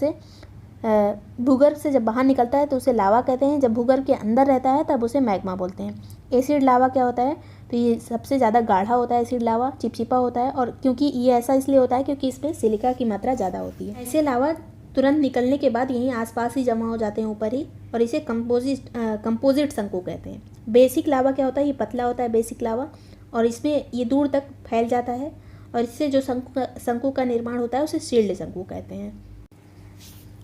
से जब बाहर निकलता है तो उसे लावा कहते हैं। जब भूगर्भ के अंदर रहता है तब उसे मैग्मा बोलते हैं। एसिड लावा क्या होता है? तो ये सबसे ज़्यादा गाढ़ा होता है एसिड लावा, चिपचिपा होता है। और क्योंकि ये ऐसा इसलिए होता है क्योंकि इसमें सिलिका की मात्रा ज़्यादा होती है। ऐसे लावा तुरंत निकलने के बाद यहीं आसपास ही जमा हो जाते हैं ऊपर ही, और इसे कंपोजिट शंकु कहते हैं। बेसिक लावा क्या होता है? ये पतला होता है बेसिक लावा, और इसमें ये दूर तक फैल जाता है। और इससे जो शंकु का निर्माण होता है उसे शील्ड शंकु कहते हैं।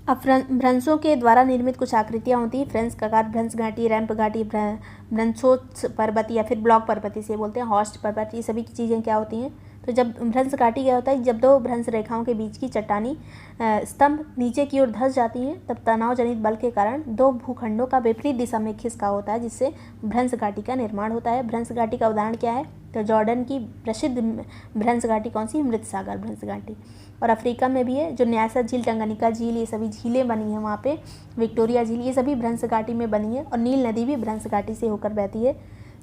अब भ्रंशों के द्वारा निर्मित कुछ आकृतियाँ होती हैं। फ्रेंच ककार, भ्रंश घाटी, रैंप घाटी, भ्रंशोत्स पर्वत या फिर ब्लॉक पर्वत इसे बोलते हैं, हॉस्ट पर्वत। ये सभी की चीज़ें क्या होती हैं? तो जब भ्रंश घाटी क्या होता है? जब दो भ्रंश रेखाओं के बीच की चट्टानी स्तंभ नीचे की ओर धंस जाती हैं तब तनाव जनित बल के कारण दो भूखंडों का विपरीत दिशा में खिसका होता है, जिससे भ्रंश घाटी का निर्माण होता है। भ्रंश घाटी का उदाहरण क्या है? तो जॉर्डन की प्रसिद्ध भ्रंश घाटी कौन सी? मृत सागर भ्रंश घाटी। और अफ्रीका में भी है जो न्यासा झील, टंगानिका झील, ये सभी झीलें बनी हैं वहाँ पे। विक्टोरिया झील, ये सभी भ्रंश घाटी में बनी है। और नील नदी भी भ्रंश घाटी से होकर बहती है।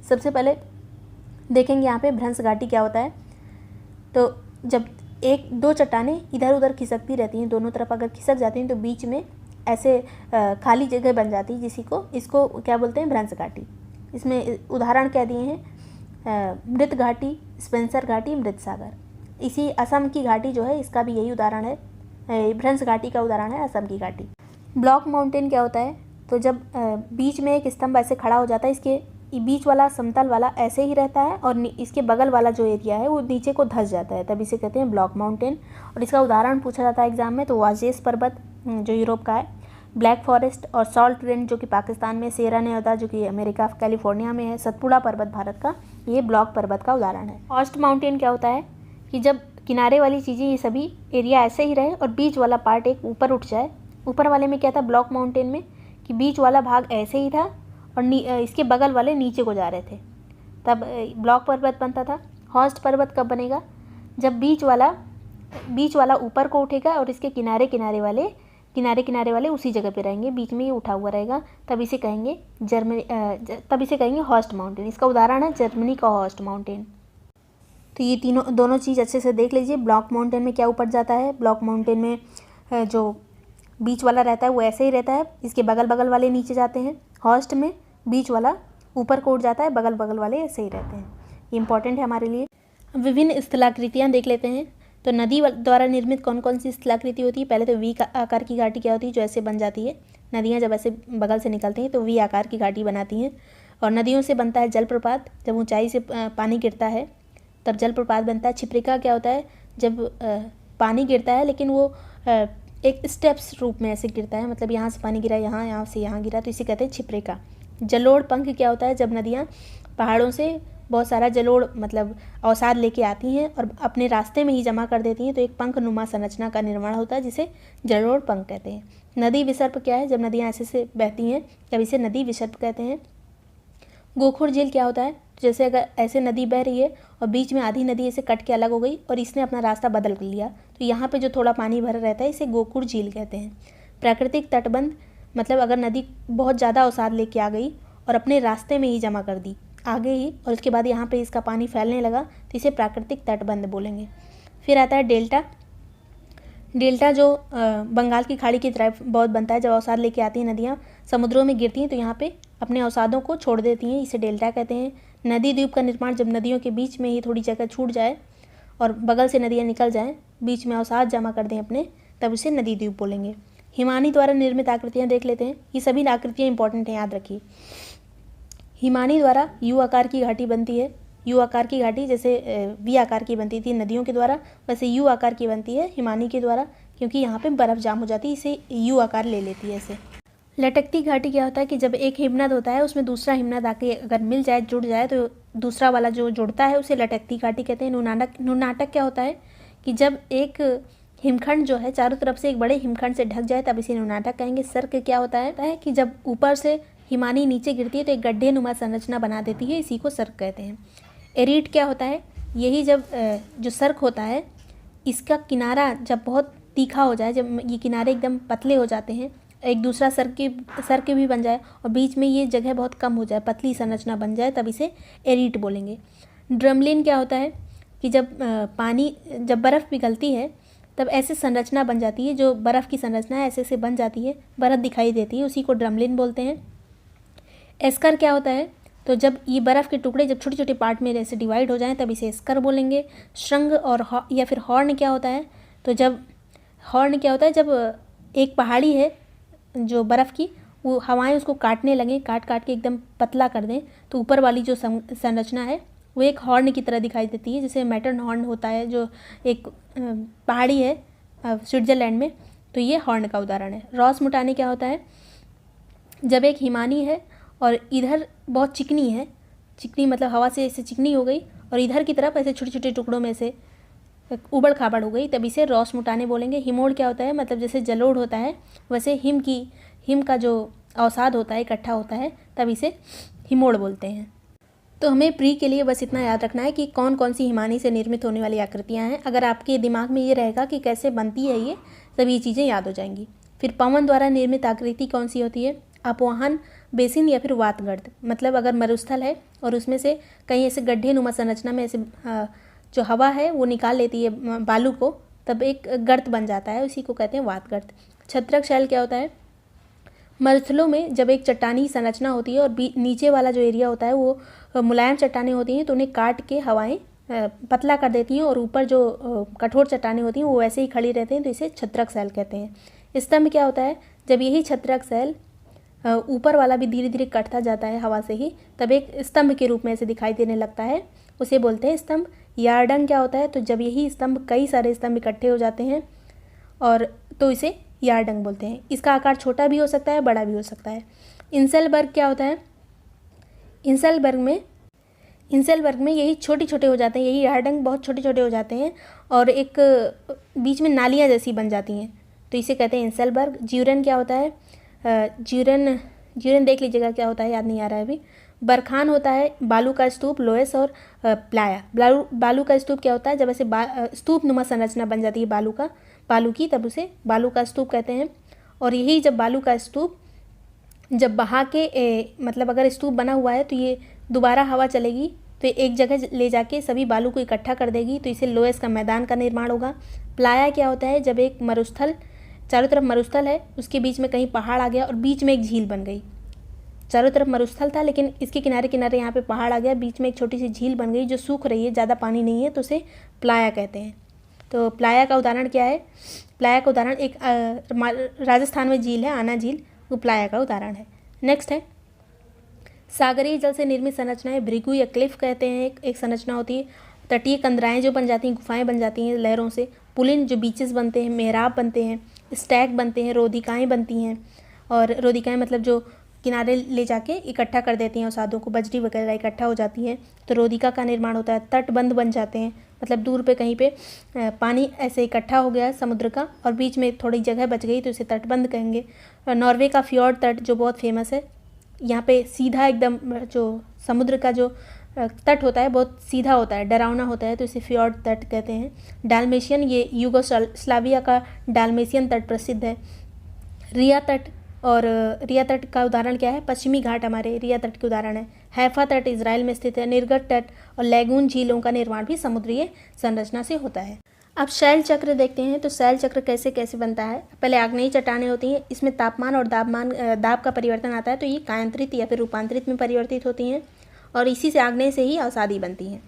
सबसे पहले देखेंगे यहाँ पे भ्रंश घाटी क्या होता है। तो जब एक दो चट्टानें इधर उधर खिसकती रहती हैं, दोनों तरफ अगर खिसक जाती हैं तो बीच में ऐसे खाली जगह बन जाती है, इसको क्या बोलते हैं? भ्रंश घाटी। इसमें उदाहरण क्या दिए हैं? मृत घाटी, स्पेंसर घाटी, मृत सागर। इसी असम की घाटी जो है इसका भी यही उदाहरण है। भ्रंश घाटी का उदाहरण है असम की घाटी। ब्लॉक माउंटेन क्या होता है? तो जब बीच में एक स्तंभ ऐसे खड़ा हो जाता है, इसके बीच वाला समतल वाला ऐसे ही रहता है और इसके बगल वाला जो एरिया है वो नीचे को धंस जाता है, तब इसे कहते हैं ब्लॉक माउंटेन। और इसका उदाहरण पूछा जाता है एग्जाम में, तो वाजेस पर्वत जो यूरोप का है, ब्लैक फॉरेस्ट और सॉल्ट रेंज जो कि पाकिस्तान में, सिएरा नेवादा जो कि अमेरिका कैलिफोर्निया में है, सतपुड़ा पर्वत भारत का, ये ब्लॉक पर्वत का उदाहरण है। हॉस्ट माउंटेन क्या होता है कि जब किनारे वाली चीज़ें ये सभी एरिया ऐसे ही रहे और बीच वाला पार्ट एक ऊपर उठ जाए। ऊपर वाले में क्या था ब्लॉक माउंटेन में कि बीच वाला भाग ऐसे ही था और इसके बगल वाले नीचे को जा रहे थे, तब ब्लॉक पर्वत बनता था। हॉस्ट पर्वत कब बनेगा? जब बीच वाला ऊपर को उठेगा और इसके किनारे किनारे वाले उसी जगह पे रहेंगे, बीच में ये उठा हुआ रहेगा, तब इसे कहेंगे हॉस्ट माउंटेन। इसका उदाहरण है जर्मनी का हॉस्ट माउंटेन। तो ये दोनों चीज़ अच्छे से देख लीजिए। ब्लॉक माउंटेन में क्या ऊपर जाता है? ब्लॉक माउंटेन में जो बीच वाला रहता है वो ऐसे ही रहता है, इसके बगल वाले नीचे जाते हैं। हॉस्ट में बीच वाला ऊपर को उठ जाता है, बगल वाले ऐसे ही रहते हैं। ये इंपॉर्टेंट है हमारे लिए। विभिन्न स्थलाकृतियाँ देख लेते हैं। तो नदी द्वारा निर्मित कौन कौन सी स्थलाकृति होती है? पहले तो वी आकार की घाटी क्या होती है? जो ऐसे बन जाती है। नदियाँ जब ऐसे बगल से निकलती हैं तो वी आकार की घाटी बनाती हैं। और नदियों से बनता है जलप्रपात, जब ऊंचाई से पानी गिरता है तब जलप्रपात बनता है। छिप्रिका क्या होता है? जब पानी गिरता है लेकिन वो एक स्टेप्स रूप में ऐसे गिरता है, मतलब यहाँ से पानी गिरा, यहाँ से यहाँ गिरा, तो इसे कहते हैं छिप्रिका। जलोढ़ पंख क्या होता है? जब नदियाँ पहाड़ों से बहुत सारा जलोढ़ मतलब अवसाद लेके आती हैं और अपने रास्ते में ही जमा कर देती हैं, तो एक पंख नुमा संरचना का निर्माण होता है जिसे जलोढ़ पंख कहते हैं। नदी विसर्प क्या है? जब नदियाँ ऐसे से बहती हैं तब इसे नदी विसर्प कहते हैं। गोखुर झील क्या होता है? जैसे अगर ऐसे नदी बह रही है और बीच में आधी नदी ऐसे कट के अलग हो गई और इसने अपना रास्ता बदल लिया, तो यहाँ पे जो थोड़ा पानी भरा रहता है इसे गोखुर झील कहते हैं। प्राकृतिक तटबंध मतलब अगर नदी बहुत ज़्यादा अवसाद लेके आ गई और अपने रास्ते में ही जमा कर दी आगे ही, और उसके बाद यहाँ पे इसका पानी फैलने लगा, तो इसे प्राकृतिक तटबंध बोलेंगे। फिर आता है डेल्टा। डेल्टा जो बंगाल की खाड़ी की तरफ बहुत बनता है। जब अवसाद लेके आती हैं नदियाँ, समुद्रों में गिरती हैं, तो यहाँ पे अपने अवसादों को छोड़ देती हैं, इसे डेल्टा कहते हैं। नदी द्वीप का निर्माण जब नदियों के बीच में ही थोड़ी जगह छूट जाए और बगल से नदियाँ निकल जाएँ, बीच में अवसाद जमा कर दें अपने, तब उसे नदी द्वीप बोलेंगे। हिमानी द्वारा निर्मित आकृतियाँ देख लेते हैं। ये सभी आकृतियाँ इंपॉर्टेंट हैं, याद रखिए। हिमानी द्वारा यू आकार की घाटी बनती है। यू आकार की घाटी जैसे वी आकार की बनती थी नदियों के द्वारा, वैसे यू आकार की बनती है हिमानी के द्वारा, क्योंकि यहाँ पे बर्फ़ जाम हो जाती है, इसे यू आकार ले लेती है ऐसे। लटकती घाटी क्या होता है कि जब एक हिमनद होता है उसमें दूसरा हिमनद आके अगर मिल जाए, जुड़ जाए, तो दूसरा वाला जो जुड़ता है उसे लटकती घाटी कहते हैं। नुनाटक क्या होता है कि जब एक हिमखंड जो है चारों तरफ से एक बड़े हिमखंड से ढक जाए, तब इसे नुनाटक कहेंगे। सर्क क्या होता है कि जब ऊपर से हिमानी नीचे गिरती है तो एक गड्ढे नुमा संरचना बना देती है, इसी को सर्क कहते हैं। एरीट क्या होता है? यही जब जो सर्क होता है इसका किनारा जब बहुत तीखा हो जाए, जब ये किनारे एकदम पतले हो जाते हैं, एक दूसरा सर्क भी बन जाए और बीच में ये जगह बहुत कम हो जाए, पतली संरचना बन जाए, तब इसे एरीट बोलेंगे। ड्रमलिन क्या होता है कि जब बर्फ़ पिघलती है तब ऐसे संरचना बन जाती है, जो बर्फ़ की संरचना है ऐसे से बन जाती है, बर्फ़ दिखाई देती है, उसी को ड्रमलिन बोलते हैं। एस्कर क्या होता है? तो जब ये बर्फ़ के टुकड़े जब छोटे छोटे पार्ट में ऐसे डिवाइड हो जाएं, तब इसे एस्कर बोलेंगे। श्रृंग और या फिर हॉर्न क्या होता है? तो जब एक पहाड़ी है जो बर्फ़ की, वो हवाएं उसको काटने लगें, काट के एकदम पतला कर दें, तो ऊपर वाली जो संरचना है वो एक हॉर्न की तरह दिखाई देती है, जैसे मैटर्न हॉर्न होता है जो एक पहाड़ी है स्विट्ज़रलैंड में, तो ये हॉर्न का उदाहरण है। रॉस मुटाने क्या होता है? जब एक हिमानी है और इधर बहुत चिकनी है, चिकनी मतलब हवा से ऐसे चिकनी हो गई और इधर की तरफ ऐसे छोटे छोटे टुकड़ों में से उबड़ खाबड़ हो गई, तब इसे रॉस मुटाने बोलेंगे। हिमोड़ क्या होता है? मतलब जैसे जलोढ़ होता है वैसे हिम का जो अवसाद होता है इकट्ठा होता है, तब इसे हिमोड़ बोलते हैं। तो हमें प्री के लिए बस इतना याद रखना है कि कौन कौन सी हिमानी से निर्मित होने वाली आकृतियाँ हैं। अगर आपके दिमाग में ये रहेगा कि कैसे बनती है ये, तब ये चीज़ें याद हो जाएंगी। फिर पवन द्वारा निर्मित आकृति कौन सी होती है? अपवाहन, बेसिन या फिर वातगर्त। मतलब अगर मरुस्थल है और उसमें से कहीं ऐसे गड्ढे नुमा संरचना में ऐसे जो हवा है वो निकाल लेती है बालू को, तब एक गर्त बन जाता है, उसी को कहते हैं वातगर्त। छत्रक शैल क्या होता है? मरुस्थलों में जब एक चट्टानी संरचना होती है और नीचे वाला जो एरिया होता है वो मुलायम चट्टानें होती हैं, तो उन्हें काट के हवाएं पतला कर देती हैं और ऊपर जो कठोर चट्टानें होती हैं वो वैसे ही खड़ी रहते हैं, तो इसे छत्रक शैल कहते हैं। स्तंभ क्या होता है? जब यही छत्रक शैल ऊपर वाला भी धीरे धीरे कटता जाता है हवा से ही, तब एक स्तंभ के रूप में ऐसे दिखाई देने लगता है, उसे बोलते हैं स्तंभ। यार्डंग क्या होता है? तो जब यही स्तंभ कई सारे स्तंभ इकट्ठे हो जाते हैं और तो इसे यार्डंग बोलते हैं। इसका आकार छोटा भी हो सकता है, बड़ा भी हो सकता है। इंसेलबर्ग क्या होता है? इंसेलबर्ग में यही छोटे छोटे हो जाते हैं, यही यार्डंग बहुत छोटे छोटे हो जाते हैं और एक बीच में नालियाँ जैसी बन जाती हैं, तो इसे कहते हैं इंसेलबर्ग। ज्यूरन क्या होता है? ज्यूरन देख लीजिएगा क्या होता है, याद नहीं आ रहा है अभी। बरखान होता है बालू का स्तूप, लोएस और प्लाया। बालू का स्तूप क्या होता है? जब ऐसे स्तूप नुमा संरचना बन जाती है बालू की, तब उसे बालू का स्तूप कहते हैं। और यही जब बालू का स्तूप जब बहा के मतलब अगर स्तूप बना हुआ है तो ये दोबारा हवा चलेगी तो एक जगह ले जाके सभी बालू को इकट्ठा कर देगी, तो इसे लोएस का मैदान का निर्माण होगा। प्लाया क्या होता है? जब एक मरुस्थल, चारों तरफ मरुस्थल है, उसके बीच में कहीं पहाड़ आ गया और बीच में एक झील बन गई। चारों तरफ मरुस्थल था लेकिन इसके किनारे किनारे यहाँ पे पहाड़ आ गया, बीच में एक छोटी सी झील बन गई जो सूख रही है, ज़्यादा पानी नहीं है, तो उसे प्लाया कहते हैं। तो प्लाया का उदाहरण क्या है? प्लाया का उदाहरण एक राजस्थान में झील है, आना झील, वो प्लाया का उदाहरण है। नेक्स्ट है सागरीय जल से निर्मित संरचनाएं, भृगु या क्लिफ कहते हैं, एक संरचना होती है। तटीय कंदराएँ जो बन जाती हैं, गुफाएँ बन जाती हैं लहरों से। पुलिन जो बीचेस बनते हैं, मेहराब बनते हैं, स्टैग बनते हैं, रोधिकाएँ बनती हैं। और रोधिकाएँ मतलब जो किनारे ले जाके इकट्ठा कर देती हैं अवसादों को, बजरी वगैरह इकट्ठा हो जाती है तो रोधिका का निर्माण होता है। तटबंध बन जाते हैं, मतलब दूर पे कहीं पे पानी ऐसे इकट्ठा हो गया समुद्र का और बीच में थोड़ी जगह बच गई तो इसे तटबंध कहेंगे। नॉर्वे का फ्योर्ड तट जो बहुत फेमस है, यहाँ पे सीधा एकदम जो समुद्र का जो तट होता है बहुत सीधा होता है, डरावना होता है, तो इसे फ्योर्ड तट कहते हैं। डाल्मेशियन, ये यूगोस्लाविया का डाल्मेशियन तट प्रसिद्ध है। रिया तट, और रिया तट का उदाहरण क्या है, पश्चिमी घाट हमारे रिया तट के उदाहरण है। हैफा तट इजराइल में स्थित है। निर्गत तट और लैगून झीलों का निर्माण भी समुद्रीय संरचना से होता है। अब शैल चक्र देखते हैं, तो शैल चक्र कैसे कैसे बनता है। पहले आग्नेयी चट्टानें होती हैं, इसमें तापमान और दाब का परिवर्तन आता है, तो ये कायांतरित या फिर रूपांतरित में परिवर्तित होती हैं और इसी से आग्नेय से ही अवसादी बनती हैं।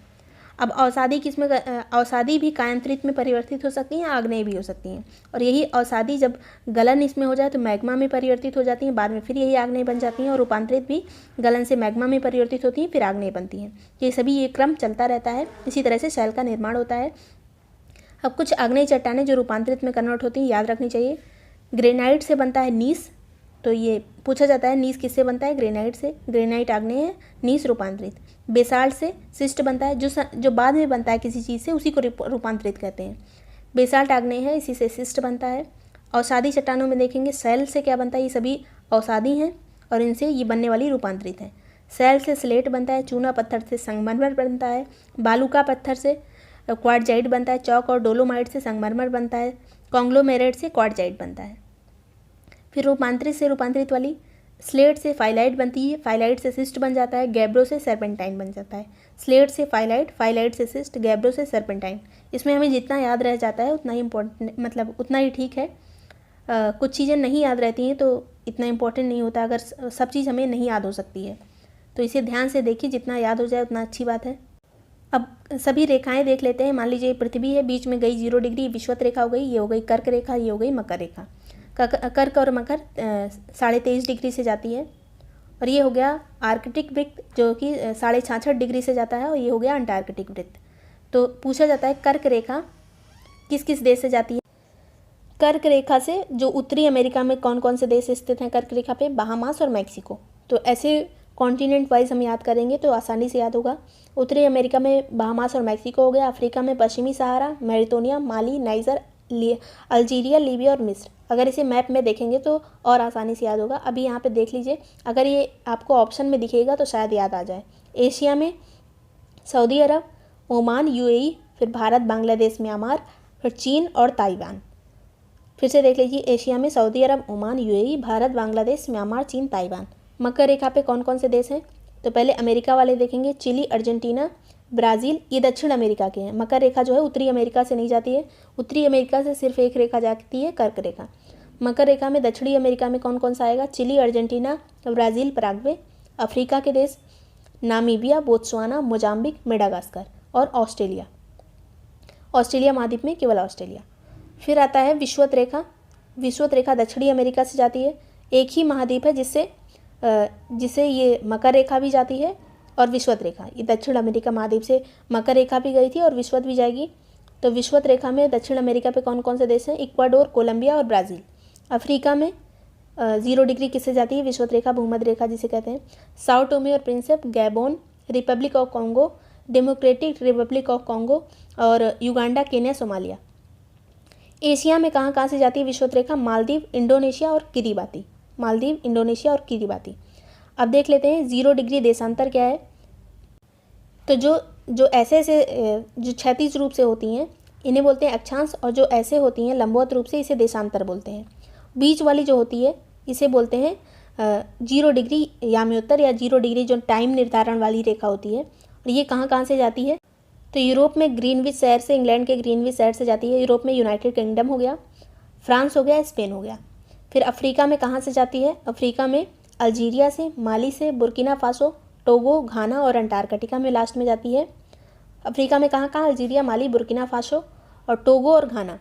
अब अवसादी किसमें, अवसादी भी कायांतरित में परिवर्तित हो सकती हैं, आग्नेय भी हो सकती हैं, और यही अवसादी जब गलन इसमें हो जाए तो मैग्मा में परिवर्तित हो जाती हैं, बाद में फिर यही आग्नेय बन जाती हैं, और रूपांतरित भी गलन से मैग्मा में परिवर्तित होती हैं, फिर आग्नेय बनती हैं। ये सभी ये क्रम चलता रहता है, इसी तरह से शैल का निर्माण होता है। अब कुछ आग्नेय चट्टानें जो रूपांतरित में कन्वर्ट होती हैं याद रखनी चाहिए। ग्रेनाइट से बनता है नीस, तो ये पूछा जाता है नीस किससे बनता है, ग्रेनाइट से। ग्रेनाइट आग्नेय है, नीस रूपांतरित। बेसाल्ट से सिस्ट बनता है, जो बाद में बनता है किसी चीज़ से उसी को रूपांतरित कहते हैं। बेसाल्ट आग्नेय है, इसी से सिस्ट बनता है। अवसादी चट्टानों में देखेंगे सैल से क्या बनता है, ये सभी अवसादी हैं और इनसे ये बनने वाली रूपांतरित है। सैल से स्लेट बनता है, चूना पत्थर से संगमरमर बनता है, बालूका पत्थर से क्वार्टजाइट बनता है, चौक और डोलोमाइट से संगमरमर बनता है, कॉन्ग्लोमेरेट से क्वार्टजाइट बनता है। फिर रूपांतरित से रूपांतरित वाली स्लेट से फाइलाइट बनती है, फाइलाइट से सिस्ट बन जाता है, गैब्रो से सर्पेंटाइन बन जाता है। स्लेट से फाइलाइट, फाइलाइट से सिस्ट, गैब्रो से सर्पेंटाइन। इसमें हमें जितना याद रह जाता है उतना ही इम्पोर्टेंट, मतलब उतना ही ठीक है। कुछ चीज़ें नहीं याद रहती हैं तो इतना इम्पोर्टेंट नहीं होता, अगर सब चीज़ हमें नहीं याद हो सकती है तो इसे ध्यान से देखिए, जितना याद हो जाए उतना अच्छी बात है। अब सभी रेखाएं देख लेते हैं। मान लीजिए पृथ्वी है, बीच में गई 0 डिग्री विषुवत रेखा हो गई, ये हो गई कर्क रेखा, ये हो गई मकर रेखा। कर्क और मकर 23.5 डिग्री से जाती है, और ये हो गया आर्कटिक वृत्त जो कि 66.5 डिग्री से जाता है, और ये हो गया अंटार्कटिक वृत्त। तो पूछा जाता है कर्क रेखा किस किस देश से जाती है। कर्क रेखा से जो उत्तरी अमेरिका में कौन कौन से देश स्थित हैं कर्क रेखा पे, बहामास और मैक्सिको। तो ऐसे कॉन्टिनेंट वाइज हम याद करेंगे तो आसानी से याद होगा। उत्तरी अमेरिका में बहामास और मैक्सिको हो गया, अफ्रीका में पश्चिमी सहारा, मैरिटोनिया, माली, नाइजर, अल्जीरिया, लीबिया और मिस्र। अगर इसे मैप में देखेंगे तो और आसानी से याद होगा। अभी यहाँ पे देख लीजिए, अगर ये आपको ऑप्शन में दिखेगा तो शायद याद आ जाए। एशिया में सऊदी अरब, ओमान, यूएई, फिर भारत, बांग्लादेश, म्यांमार, फिर चीन और ताइवान। फिर से देख लीजिए, एशिया में Saudi Arab, Oman, UAE, Bharat, Bangladesh, Myanmar, चीन, ताइवान। मकर रेखा पे कौन कौन से देश हैं, तो पहले अमेरिका वाले देखेंगे, चिली, अर्जेंटीना, ब्राज़ील, ये दक्षिण अमेरिका के हैं। मकर रेखा जो है उत्तरी अमेरिका से नहीं जाती है, उत्तरी अमेरिका से सिर्फ एक रेखा जाती है, कर्क रेखा। मकर रेखा में दक्षिणी अमेरिका में कौन कौन सा आएगा, Chile, Argentina, Brazil, Paraguay. Africa के देश नामीबिया, बोत्सवाना, मोजाम्बिक, मेडागास्कर और ऑस्ट्रेलिया। ऑस्ट्रेलिया महाद्वीप में केवल ऑस्ट्रेलिया। फिर आता है विषुवत रेखा। विषुवत रेखा दक्षिणी अमेरिका से जाती है, एक ही महाद्वीप है जिससे ये मकर रेखा भी जाती है और विषुवत रेखा, ये दक्षिण अमेरिका महाद्वीप से मकर रेखा भी गई थी और विषुवत भी जाएगी। तो विषुवत रेखा में दक्षिण अमेरिका पे कौन कौन से देश हैं, इक्वाडोर, कोलंबिया और ब्राज़ील। अफ्रीका में 0 डिग्री किससे जाती है, विषुवत रेखा, भूमध्य रेखा जिसे कहते हैं। साओ टोमे और Principe, Gabon, Republic of Congo, Democratic Republic of Congo और युगांडा, केन्या, सोमालिया। एशिया में कहाँ कहाँ से जाती है विषुवत रेखा, मालदीव, इंडोनेशिया और किरिबाती। मालदीव, इंडोनेशिया और किरिबाती। अब देख लेते हैं 0 डिग्री देशांतर क्या है। तो जो ऐसे जो क्षैतिज रूप से होती हैं इन्हें बोलते हैं अक्षांश, और जो ऐसे होती हैं लंबवत रूप से इसे देशांतर बोलते हैं। बीच वाली जो होती है इसे बोलते हैं 0 डिग्री याम्योत्तर या 0 डिग्री जो टाइम निर्धारण वाली रेखा होती है। और ये कहाँ कहाँ से जाती है, तो यूरोप में ग्रीनविच शहर से, इंग्लैंड के ग्रीनविच शहर से जाती है। यूरोप में यूनाइटेड किंगडम हो गया, फ्रांस हो गया, स्पेन हो गया। फिर अफ्रीका में कहाँ से जाती है, अफ्रीका में अल्जीरिया से, माली से, बुर्किना फासो, टोगो, घाना और अंटार्कटिका में लास्ट में जाती है। अफ्रीका में कहाँ कहाँ, अल्जीरिया, माली, बुर्किना फासो और टोगो और घाना।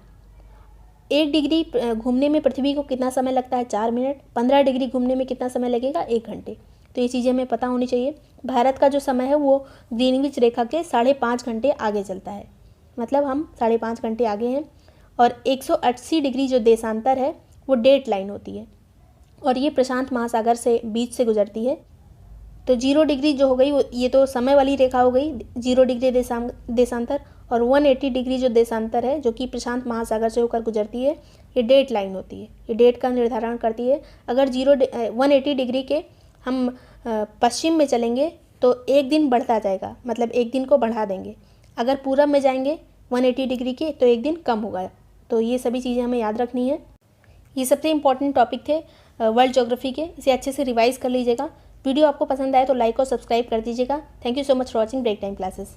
1 डिग्री घूमने में पृथ्वी को कितना समय लगता है, 4 मिनट। 15 डिग्री घूमने में कितना समय लगेगा, 1 घंटे। तो ये चीज़ें हमें पता होनी चाहिए। भारत का जो समय है वो ग्रीनविच रेखा के 5.5 घंटे आगे चलता है, मतलब हम 5.5 घंटे आगे हैं। और 180 डिग्री जो देशांतर है वो डेट लाइन होती है। और ये प्रशांत महासागर से बीच से गुजरती है। तो 0 डिग्री जो हो गई वो ये तो समय वाली रेखा हो गई, 0 डिग्री देशांतर, और 180 डिग्री जो देशांतर है जो कि प्रशांत महासागर से होकर गुजरती है, ये डेट लाइन होती है, ये डेट का निर्धारण करती है। अगर 180 डिग्री के हम पश्चिम में चलेंगे तो एक दिन बढ़ता जाएगा, मतलब एक दिन को बढ़ा देंगे। अगर पूरब में जाएंगे 180 डिग्री के तो एक दिन कम होगा। तो ये सभी चीज़ें हमें याद रखनी है। ये सबसे इंपॉर्टेंट टॉपिक थे वर्ल्ड ज्योग्राफी के, इसे अच्छे से रिवाइज कर लीजिएगा। वीडियो आपको पसंद आए तो लाइक और सब्सक्राइब कर दीजिएगा। Thank you so much for watching break time classes.